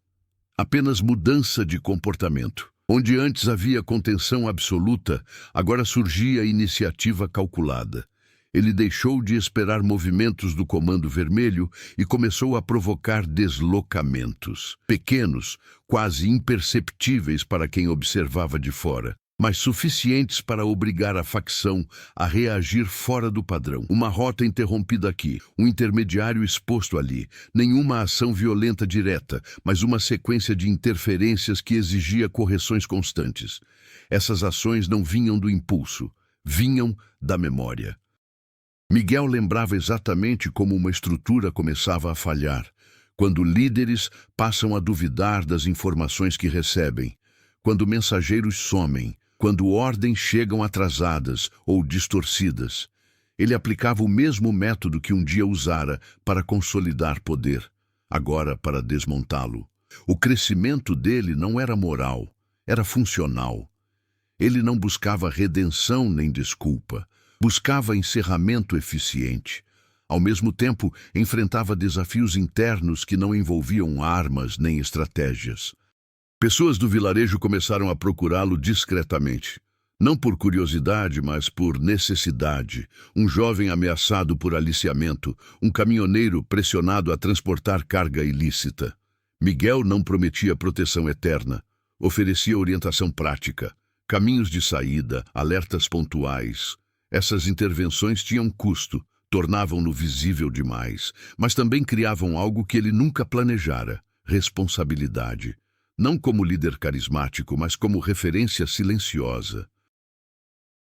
Apenas mudança de comportamento. Onde antes havia contenção absoluta, agora surgia iniciativa calculada. Ele deixou de esperar movimentos do Comando Vermelho e começou a provocar deslocamentos. Pequenos, quase imperceptíveis para quem observava de fora, mas suficientes para obrigar a facção a reagir fora do padrão. Uma rota interrompida aqui, um intermediário exposto ali. Nenhuma ação violenta direta, mas uma sequência de interferências que exigia correções constantes. Essas ações não vinham do impulso, vinham da memória. Miguel lembrava exatamente como uma estrutura começava a falhar, quando líderes passam a duvidar das informações que recebem, quando mensageiros somem, quando ordens chegam atrasadas ou distorcidas. Ele aplicava o mesmo método que um dia usara para consolidar poder, agora para desmontá-lo. O crescimento dele não era moral, era funcional. Ele não buscava redenção nem desculpa, buscava encerramento eficiente. Ao mesmo tempo, enfrentava desafios internos que não envolviam armas nem estratégias. Pessoas do vilarejo começaram a procurá-lo discretamente. Não por curiosidade, mas por necessidade. Um jovem ameaçado por aliciamento, um caminhoneiro pressionado a transportar carga ilícita. Miguel não prometia proteção eterna, oferecia orientação prática, caminhos de saída, alertas pontuais. Essas intervenções tinham custo, tornavam-no visível demais, mas também criavam algo que ele nunca planejara: responsabilidade. Não como líder carismático, mas como referência silenciosa.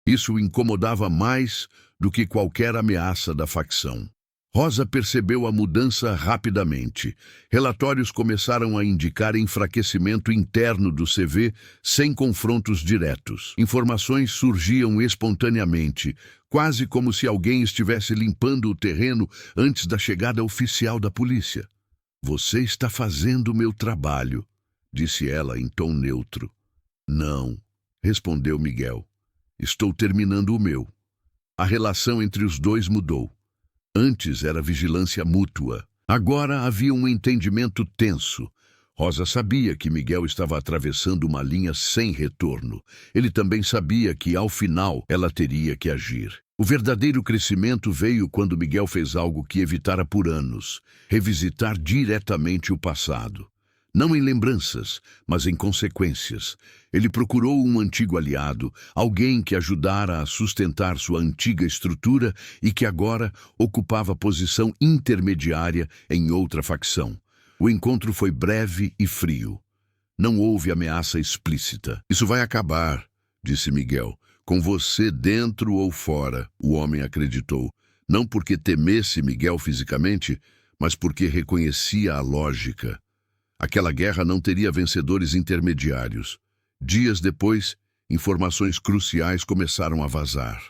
Isso o incomodava mais do que qualquer ameaça da facção. Rosa percebeu a mudança rapidamente. Relatórios começaram a indicar enfraquecimento interno do CV sem confrontos diretos. Informações surgiam espontaneamente, quase como se alguém estivesse limpando o terreno antes da chegada oficial da polícia. "Você está fazendo o meu trabalho", disse ela em tom neutro. "Não", respondeu Miguel. "Estou terminando o meu." A relação entre os dois mudou. Antes era vigilância mútua. Agora havia um entendimento tenso. Rosa sabia que Miguel estava atravessando uma linha sem retorno. Ele também sabia que, ao final, ela teria que agir. O verdadeiro crescimento veio quando Miguel fez algo que evitara por anos: revisitar diretamente o passado. Não em lembranças, mas em consequências. Ele procurou um antigo aliado, alguém que ajudara a sustentar sua antiga estrutura e que agora ocupava posição intermediária em outra facção. O encontro foi breve e frio. Não houve ameaça explícita. "Isso vai acabar", disse Miguel. "Com você dentro ou fora", o homem acreditou. Não porque temesse Miguel fisicamente, mas porque reconhecia a lógica. Aquela guerra não teria vencedores intermediários. Dias depois, informações cruciais começaram a vazar.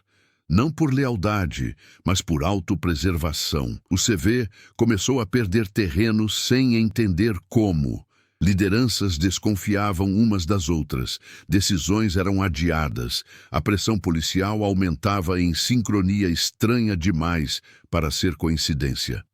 Não por lealdade, mas por autopreservação. O CV começou a perder terreno sem entender como. Lideranças desconfiavam umas das outras, decisões eram adiadas, a pressão policial aumentava em sincronia estranha demais para ser coincidência.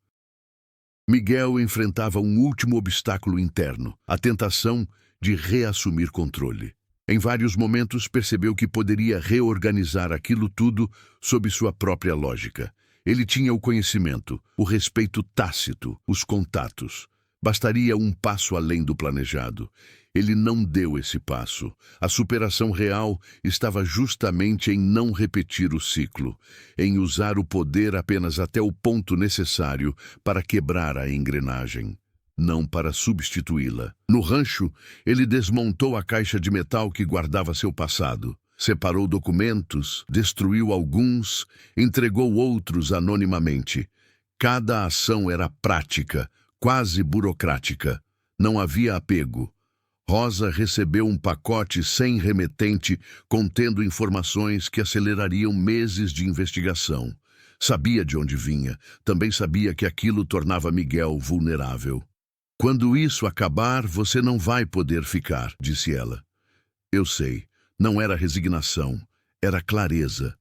Miguel enfrentava um último obstáculo interno, a tentação de reassumir controle. Em vários momentos percebeu que poderia reorganizar aquilo tudo sob sua própria lógica. Ele tinha o conhecimento, o respeito tácito, os contatos. Bastaria um passo além do planejado. Ele não deu esse passo. A superação real estava justamente em não repetir o ciclo, em usar o poder apenas até o ponto necessário para quebrar a engrenagem, não para substituí-la. No rancho, ele desmontou a caixa de metal que guardava seu passado. Separou documentos, destruiu alguns, entregou outros anonimamente. Cada ação era prática, quase burocrática. Não havia apego. Rosa recebeu um pacote sem remetente contendo informações que acelerariam meses de investigação. Sabia de onde vinha, também sabia que aquilo tornava Miguel vulnerável. "Quando isso acabar, você não vai poder ficar", disse ela. "Eu sei." Não era resignação, era clareza.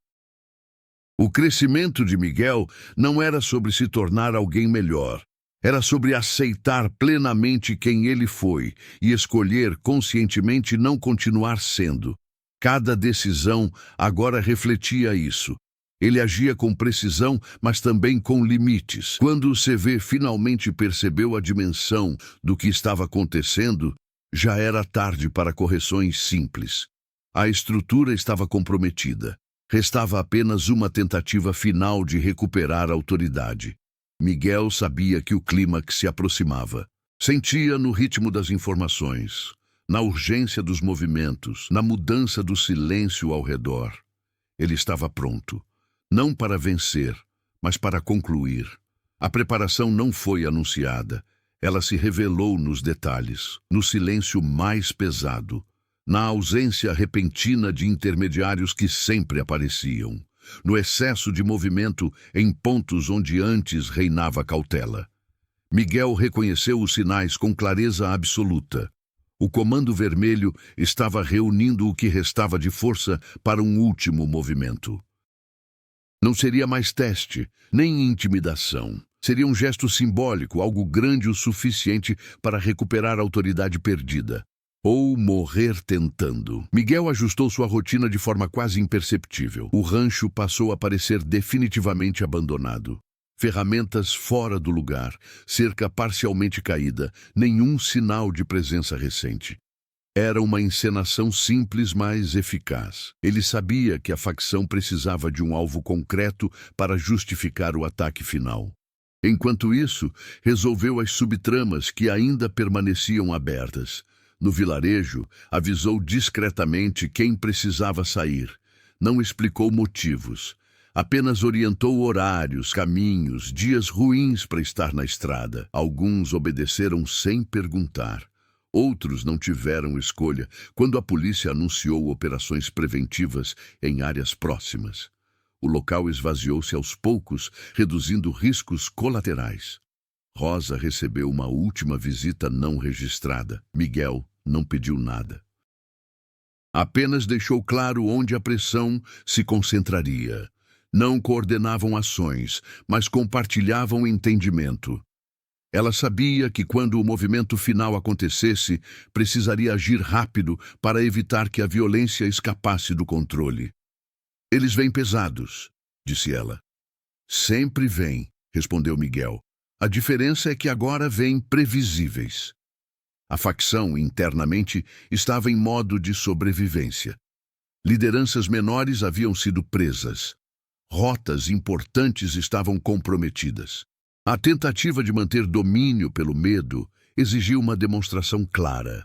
O crescimento de Miguel não era sobre se tornar alguém melhor. Era sobre aceitar plenamente quem ele foi e escolher conscientemente não continuar sendo. Cada decisão agora refletia isso. Ele agia com precisão, mas também com limites. Quando o CV finalmente percebeu a dimensão do que estava acontecendo, já era tarde para correções simples. A estrutura estava comprometida. Restava apenas uma tentativa final de recuperar a autoridade. Miguel sabia que o clímax se aproximava. Sentia no ritmo das informações, na urgência dos movimentos, na mudança do silêncio ao redor. Ele estava pronto, não para vencer, mas para concluir. A preparação não foi anunciada. Ela se revelou nos detalhes, no silêncio mais pesado, na ausência repentina de intermediários que sempre apareciam. no excesso de movimento em pontos onde antes reinava cautela. Miguel reconheceu os sinais com clareza absoluta. O Comando Vermelho estava reunindo o que restava de força para um último movimento. Não seria mais teste, nem intimidação. Seria um gesto simbólico, algo grande o suficiente para recuperar a autoridade perdida. Ou morrer tentando. Miguel ajustou sua rotina de forma quase imperceptível. O rancho passou a parecer definitivamente abandonado. Ferramentas fora do lugar, cerca parcialmente caída, nenhum sinal de presença recente. Era uma encenação simples, mas eficaz. Ele sabia que a facção precisava de um alvo concreto para justificar o ataque final. Enquanto isso, resolveu as subtramas que ainda permaneciam abertas. No vilarejo, avisou discretamente quem precisava sair. Não explicou motivos. Apenas orientou horários, caminhos, dias ruins para estar na estrada. Alguns obedeceram sem perguntar. Outros não tiveram escolha quando a polícia anunciou operações preventivas em áreas próximas. O local esvaziou-se aos poucos, reduzindo riscos colaterais. Rosa recebeu uma última visita não registrada. Miguel não pediu nada. Apenas deixou claro onde a pressão se concentraria. Não coordenavam ações, mas compartilhavam entendimento. Ela sabia que quando o movimento final acontecesse, precisaria agir rápido para evitar que a violência escapasse do controle. Eles vêm pesados, disse ela. Sempre vêm, respondeu Miguel. A diferença é que agora vêm previsíveis. A facção, internamente, estava em modo de sobrevivência. Lideranças menores haviam sido presas. Rotas importantes estavam comprometidas. A tentativa de manter domínio pelo medo exigiu uma demonstração clara.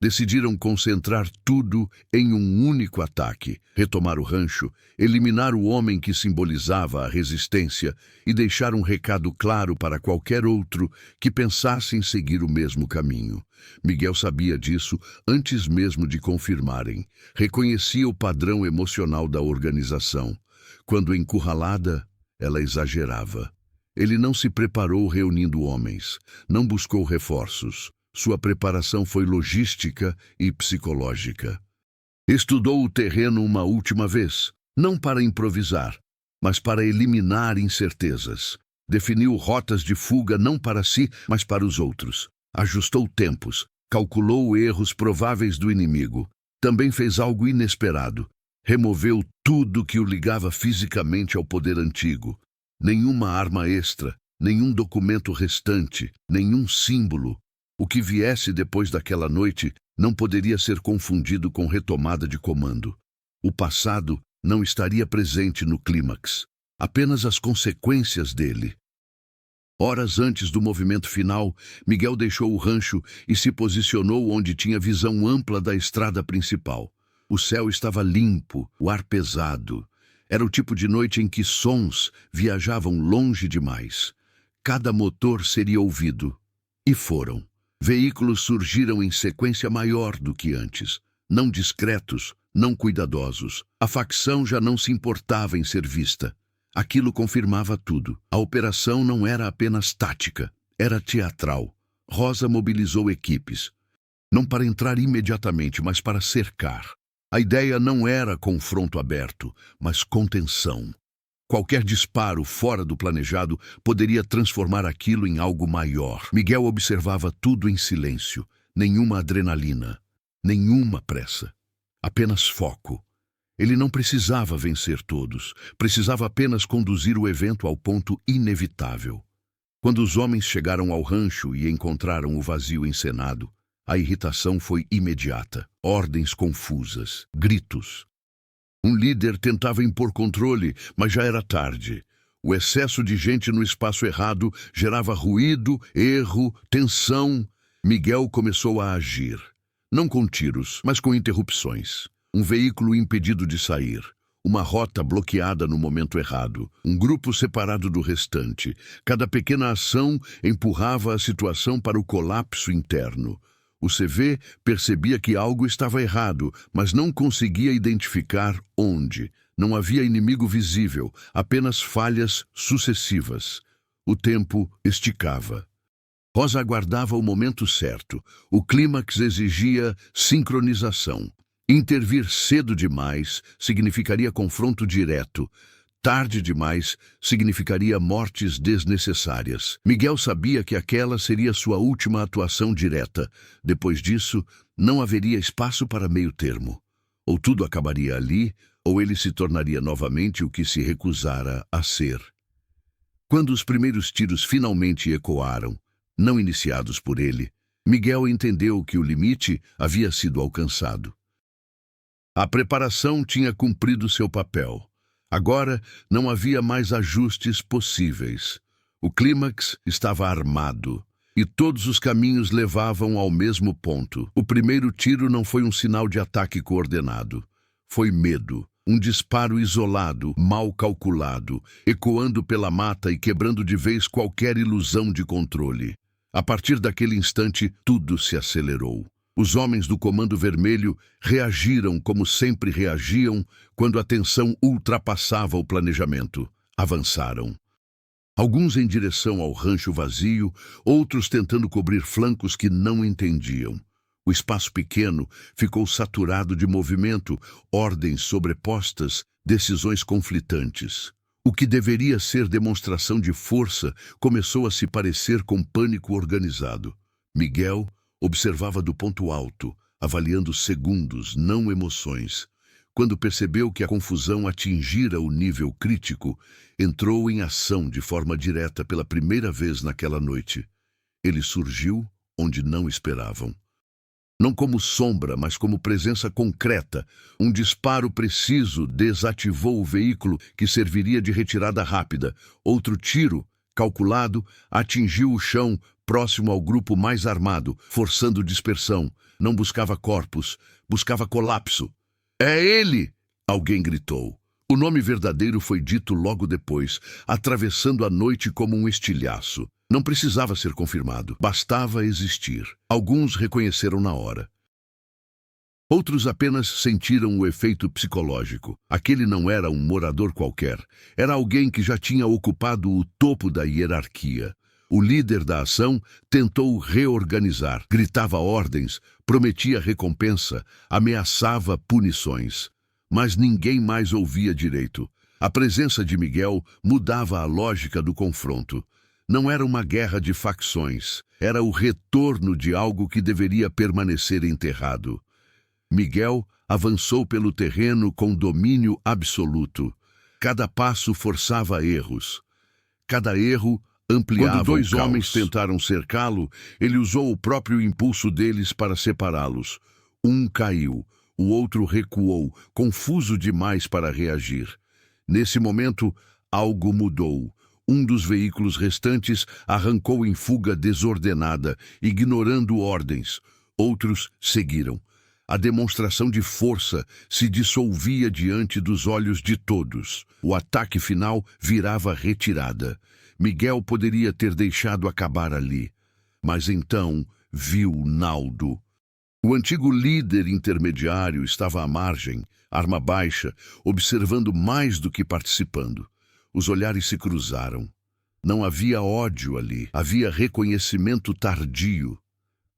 Decidiram concentrar tudo em um único ataque, retomar o rancho, eliminar o homem que simbolizava a resistência e deixar um recado claro para qualquer outro que pensasse em seguir o mesmo caminho. Miguel sabia disso antes mesmo de confirmarem. Reconhecia o padrão emocional da organização. Quando encurralada, ela exagerava. Ele não se preparou reunindo homens, não buscou reforços. Sua preparação foi logística e psicológica. Estudou o terreno uma última vez, não para improvisar, mas para eliminar incertezas. Definiu rotas de fuga não para si, mas para os outros. Ajustou tempos, calculou erros prováveis do inimigo. Também fez algo inesperado. Removeu tudo que o ligava fisicamente ao poder antigo. Nenhuma arma extra, nenhum documento restante, nenhum símbolo. O que viesse depois daquela noite não poderia ser confundido com retomada de comando. O passado não estaria presente no clímax, apenas as consequências dele. Horas antes do movimento final, Miguel deixou o rancho e se posicionou onde tinha visão ampla da estrada principal. O céu estava limpo, o ar pesado. Era o tipo de noite em que sons viajavam longe demais. Cada motor seria ouvido. E foram. Veículos surgiram em sequência maior do que antes. Não discretos, não cuidadosos. A facção já não se importava em ser vista. Aquilo confirmava tudo. A operação não era apenas tática, era teatral. Rosa mobilizou equipes. Não para entrar imediatamente, mas para cercar. A ideia não era confronto aberto, mas contenção. Qualquer disparo fora do planejado poderia transformar aquilo em algo maior. Miguel observava tudo em silêncio. Nenhuma adrenalina, nenhuma pressa. Apenas foco. Ele não precisava vencer todos. Precisava apenas conduzir o evento ao ponto inevitável. Quando os homens chegaram ao rancho e encontraram o vazio encenado, a irritação foi imediata. Ordens confusas, gritos. Um líder tentava impor controle, mas já era tarde. O excesso de gente no espaço errado gerava ruído, erro, tensão. Miguel começou a agir. Não com tiros, mas com interrupções. Um veículo impedido de sair. Uma rota bloqueada no momento errado. Um grupo separado do restante. Cada pequena ação empurrava a situação para o colapso interno. O CV percebia que algo estava errado, mas não conseguia identificar onde. Não havia inimigo visível, apenas falhas sucessivas. O tempo esticava. Rosa aguardava o momento certo. O clímax exigia sincronização. Intervir cedo demais significaria confronto direto. Tarde demais significaria mortes desnecessárias. Miguel sabia que aquela seria sua última atuação direta. Depois disso, não haveria espaço para meio termo. Ou tudo acabaria ali, ou ele se tornaria novamente o que se recusara a ser. Quando os primeiros tiros finalmente ecoaram, não iniciados por ele, Miguel entendeu que o limite havia sido alcançado. A preparação tinha cumprido seu papel. Agora não havia mais ajustes possíveis. O clímax estava armado, e todos os caminhos levavam ao mesmo ponto. O primeiro tiro não foi um sinal de ataque coordenado. Foi medo, um disparo isolado, mal calculado, ecoando pela mata e quebrando de vez qualquer ilusão de controle. A partir daquele instante, tudo se acelerou. Os homens do Comando Vermelho reagiram como sempre reagiam quando a tensão ultrapassava o planejamento. Avançaram. Alguns em direção ao rancho vazio, outros tentando cobrir flancos que não entendiam. O espaço pequeno ficou saturado de movimento, ordens sobrepostas, decisões conflitantes. O que deveria ser demonstração de força começou a se parecer com pânico organizado. Miguel observava do ponto alto, avaliando segundos, não emoções. Quando percebeu que a confusão atingira o nível crítico, entrou em ação de forma direta pela primeira vez naquela noite. Ele surgiu onde não esperavam. Não como sombra, mas como presença concreta. Um disparo preciso desativou o veículo que serviria de retirada rápida. Outro tiro, calculado, atingiu o chão próximo ao grupo mais armado, forçando dispersão. Não buscava corpos, buscava colapso. "É ele!" alguém gritou. O nome verdadeiro foi dito logo depois, atravessando a noite como um estilhaço. Não precisava ser confirmado, bastava existir. Alguns reconheceram na hora. Outros apenas sentiram o efeito psicológico. Aquele não era um morador qualquer. Era alguém que já tinha ocupado o topo da hierarquia. O líder da ação tentou reorganizar, gritava ordens, prometia recompensa, ameaçava punições. Mas ninguém mais ouvia direito. A presença de Miguel mudava a lógica do confronto. Não era uma guerra de facções, era o retorno de algo que deveria permanecer enterrado. Miguel avançou pelo terreno com domínio absoluto. Cada passo forçava erros. Cada erro ampliava o caos. Quando dois homens tentaram cercá-lo, ele usou o próprio impulso deles para separá-los. Um caiu, o outro recuou, confuso demais para reagir. Nesse momento, algo mudou. Um dos veículos restantes arrancou em fuga desordenada, ignorando ordens. Outros seguiram. A demonstração de força se dissolvia diante dos olhos de todos. O ataque final virava retirada. Miguel poderia ter deixado acabar ali. Mas então viu Naldo. O antigo líder intermediário estava à margem, arma baixa, observando mais do que participando. Os olhares se cruzaram. Não havia ódio ali, havia reconhecimento tardio.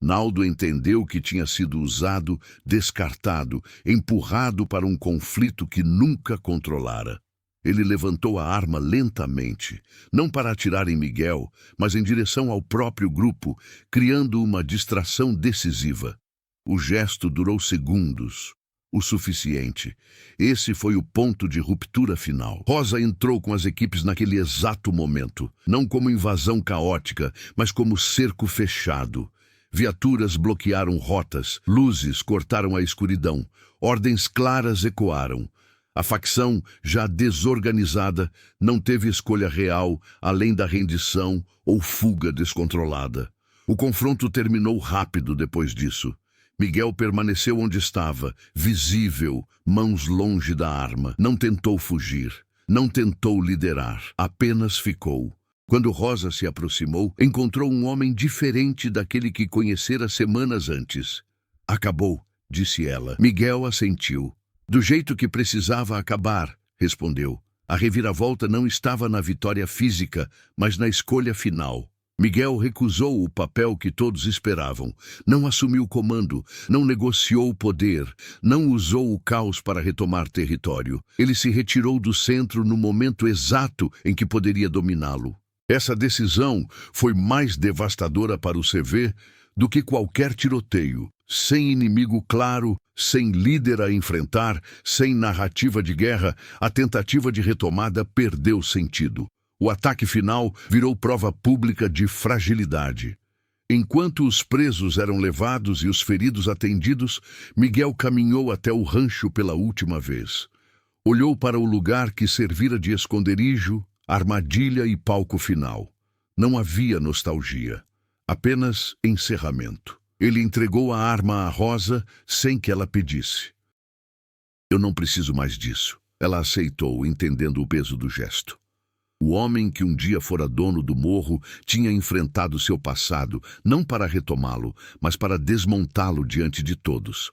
Naldo entendeu que tinha sido usado, descartado, empurrado para um conflito que nunca controlara. Ele levantou a arma lentamente, não para atirar em Miguel, mas em direção ao próprio grupo, criando uma distração decisiva. O gesto durou segundos. O suficiente. Esse foi o ponto de ruptura final. Rosa entrou com as equipes naquele exato momento, não como invasão caótica, mas como cerco fechado. Viaturas bloquearam rotas, luzes cortaram a escuridão, ordens claras ecoaram. A facção, já desorganizada, não teve escolha real além da rendição ou fuga descontrolada. O confronto terminou rápido depois disso. Miguel permaneceu onde estava, visível, mãos longe da arma. Não tentou fugir, não tentou liderar, apenas ficou. Quando Rosa se aproximou, encontrou um homem diferente daquele que conhecera semanas antes. Acabou, disse ela. Miguel assentiu. Do jeito que precisava acabar, respondeu. A reviravolta não estava na vitória física, mas na escolha final. Miguel recusou o papel que todos esperavam. Não assumiu o comando, não negociou o poder, não usou o caos para retomar território. Ele se retirou do centro no momento exato em que poderia dominá-lo. Essa decisão foi mais devastadora para o CV do que qualquer tiroteio. Sem inimigo claro, sem líder a enfrentar, sem narrativa de guerra, a tentativa de retomada perdeu sentido. O ataque final virou prova pública de fragilidade. Enquanto os presos eram levados e os feridos atendidos, Miguel caminhou até o rancho pela última vez. Olhou para o lugar que servira de esconderijo, armadilha e palco final. Não havia nostalgia, apenas encerramento. Ele entregou a arma a Rosa sem que ela pedisse. Eu não preciso mais disso. Ela aceitou, entendendo o peso do gesto. O homem que um dia fora dono do morro tinha enfrentado seu passado, não para retomá-lo, mas para desmontá-lo diante de todos.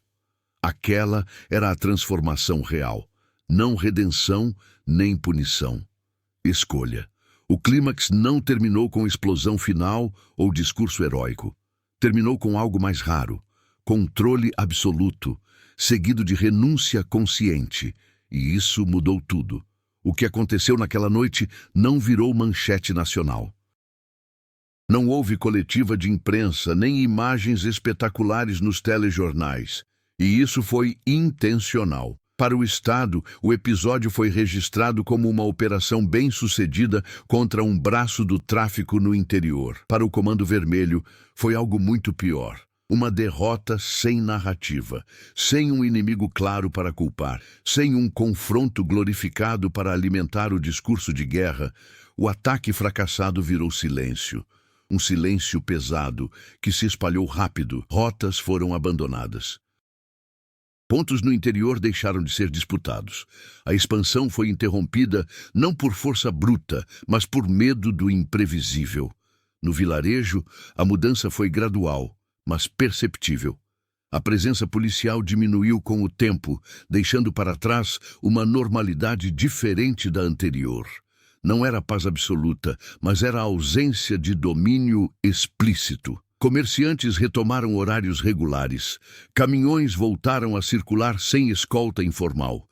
Aquela era a transformação real, não redenção nem punição. Escolha. O clímax não terminou com explosão final ou discurso heróico. Terminou com algo mais raro, controle absoluto, seguido de renúncia consciente, e isso mudou tudo. O que aconteceu naquela noite não virou manchete nacional. Não houve coletiva de imprensa, nem imagens espetaculares nos telejornais, e isso foi intencional. Para o Estado, o episódio foi registrado como uma operação bem-sucedida contra um braço do tráfico no interior. Para o Comando Vermelho, foi algo muito pior. Uma derrota sem narrativa, sem um inimigo claro para culpar, sem um confronto glorificado para alimentar o discurso de guerra. O ataque fracassado virou silêncio. Um silêncio pesado que se espalhou rápido. Rotas foram abandonadas. Pontos no interior deixaram de ser disputados. A expansão foi interrompida não por força bruta, mas por medo do imprevisível. No vilarejo, a mudança foi gradual, mas perceptível. A presença policial diminuiu com o tempo, deixando para trás uma normalidade diferente da anterior. Não era paz absoluta, mas era a ausência de domínio explícito. Comerciantes retomaram horários regulares. Caminhões voltaram a circular sem escolta informal.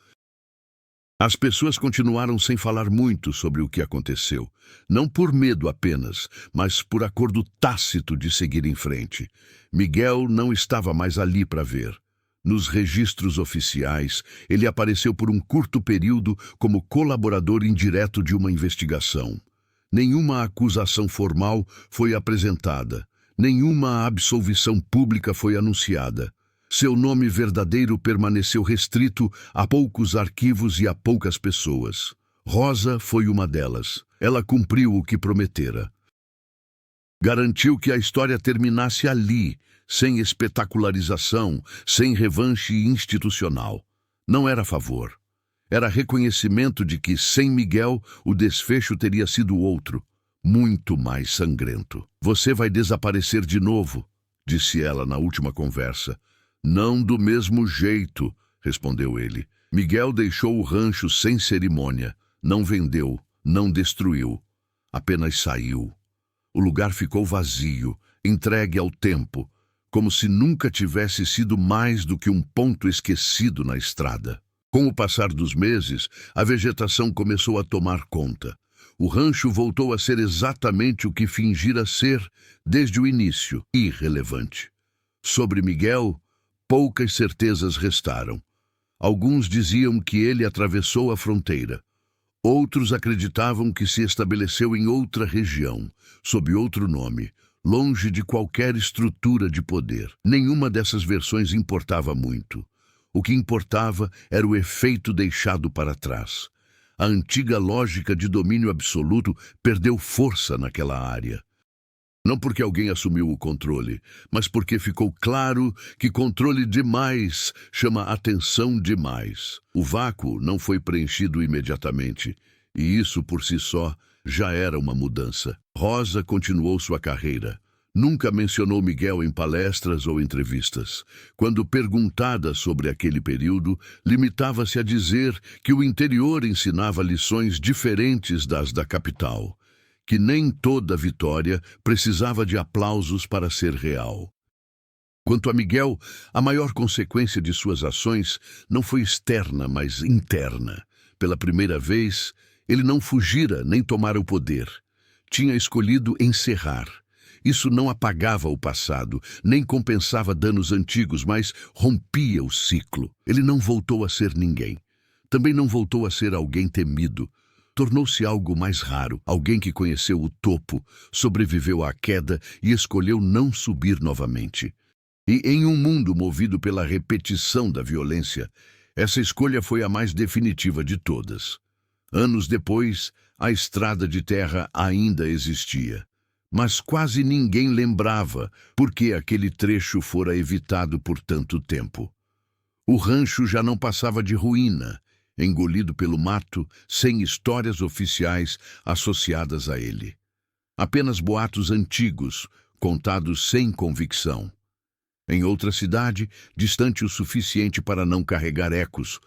As pessoas continuaram sem falar muito sobre o que aconteceu. Não por medo apenas, mas por acordo tácito de seguir em frente. Miguel não estava mais ali para ver. Nos registros oficiais, ele apareceu por um curto período como colaborador indireto de uma investigação. Nenhuma acusação formal foi apresentada. Nenhuma absolvição pública foi anunciada. Seu nome verdadeiro permaneceu restrito a poucos arquivos e a poucas pessoas. Rosa foi uma delas. Ela cumpriu o que prometera. Garantiu que a história terminasse ali, sem espetacularização, sem revanche institucional. Não era favor. Era reconhecimento de que, sem Miguel, o desfecho teria sido outro. Muito mais sangrento. Você vai desaparecer de novo, disse ela na última conversa. Não do mesmo jeito, respondeu ele. Miguel deixou o rancho sem cerimônia. Não vendeu, não destruiu. Apenas saiu. O lugar ficou vazio, entregue ao tempo, como se nunca tivesse sido mais do que um ponto esquecido na estrada. Com o passar dos meses, a vegetação começou a tomar conta. O rancho voltou a ser exatamente o que fingira ser desde o início, irrelevante. Sobre Miguel, poucas certezas restaram. Alguns diziam que ele atravessou a fronteira. Outros acreditavam que se estabeleceu em outra região, sob outro nome, longe de qualquer estrutura de poder. Nenhuma dessas versões importava muito. O que importava era o efeito deixado para trás. A antiga lógica de domínio absoluto perdeu força naquela área. Não porque alguém assumiu o controle, mas porque ficou claro que controle demais chama atenção demais. O vácuo não foi preenchido imediatamente, e isso por si só já era uma mudança. Rosa continuou sua carreira. Nunca mencionou Miguel em palestras ou entrevistas. Quando perguntada sobre aquele período, limitava-se a dizer que o interior ensinava lições diferentes das da capital, que nem toda vitória precisava de aplausos para ser real. Quanto a Miguel, a maior consequência de suas ações não foi externa, mas interna. Pela primeira vez, ele não fugira nem tomara o poder. Tinha escolhido encerrar. Isso não apagava o passado, nem compensava danos antigos, mas rompia o ciclo. Ele não voltou a ser ninguém. Também não voltou a ser alguém temido. Tornou-se algo mais raro, alguém que conheceu o topo, sobreviveu à queda e escolheu não subir novamente. E em um mundo movido pela repetição da violência, essa escolha foi a mais definitiva de todas. Anos depois, a estrada de terra ainda existia. Mas quase ninguém lembrava por que aquele trecho fora evitado por tanto tempo. O rancho já não passava de ruína, engolido pelo mato, sem histórias oficiais associadas a ele. Apenas boatos antigos, contados sem convicção. Em outra cidade, distante o suficiente para não carregar ecos,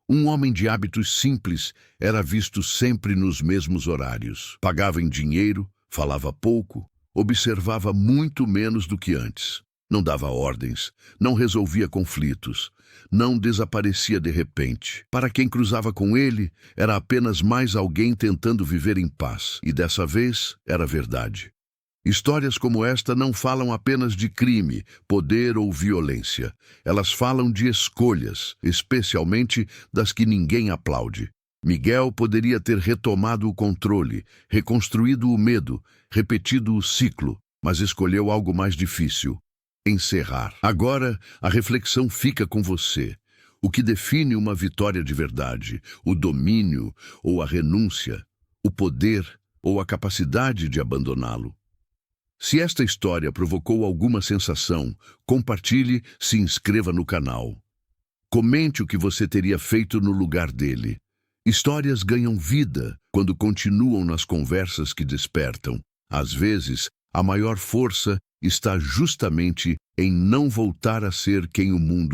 um homem de hábitos simples era visto sempre nos mesmos horários. Pagava em dinheiro, falava pouco, observava muito menos do que antes. Não dava ordens, não resolvia conflitos, não desaparecia de repente. Para quem cruzava com ele, era apenas mais alguém tentando viver em paz. E dessa vez, era verdade. Histórias como esta não falam apenas de crime, poder ou violência. Elas falam de escolhas, especialmente das que ninguém aplaude. Miguel poderia ter retomado o controle, reconstruído o medo, repetido o ciclo, mas escolheu algo mais difícil: encerrar. Agora, a reflexão fica com você. O que define uma vitória de verdade? O domínio ou a renúncia? O poder ou a capacidade de abandoná-lo? Se esta história provocou alguma sensação, compartilhe, se inscreva no canal. Comente o que você teria feito no lugar dele. Histórias ganham vida quando continuam nas conversas que despertam. Às vezes, a maior força está justamente em não voltar a ser quem o mundo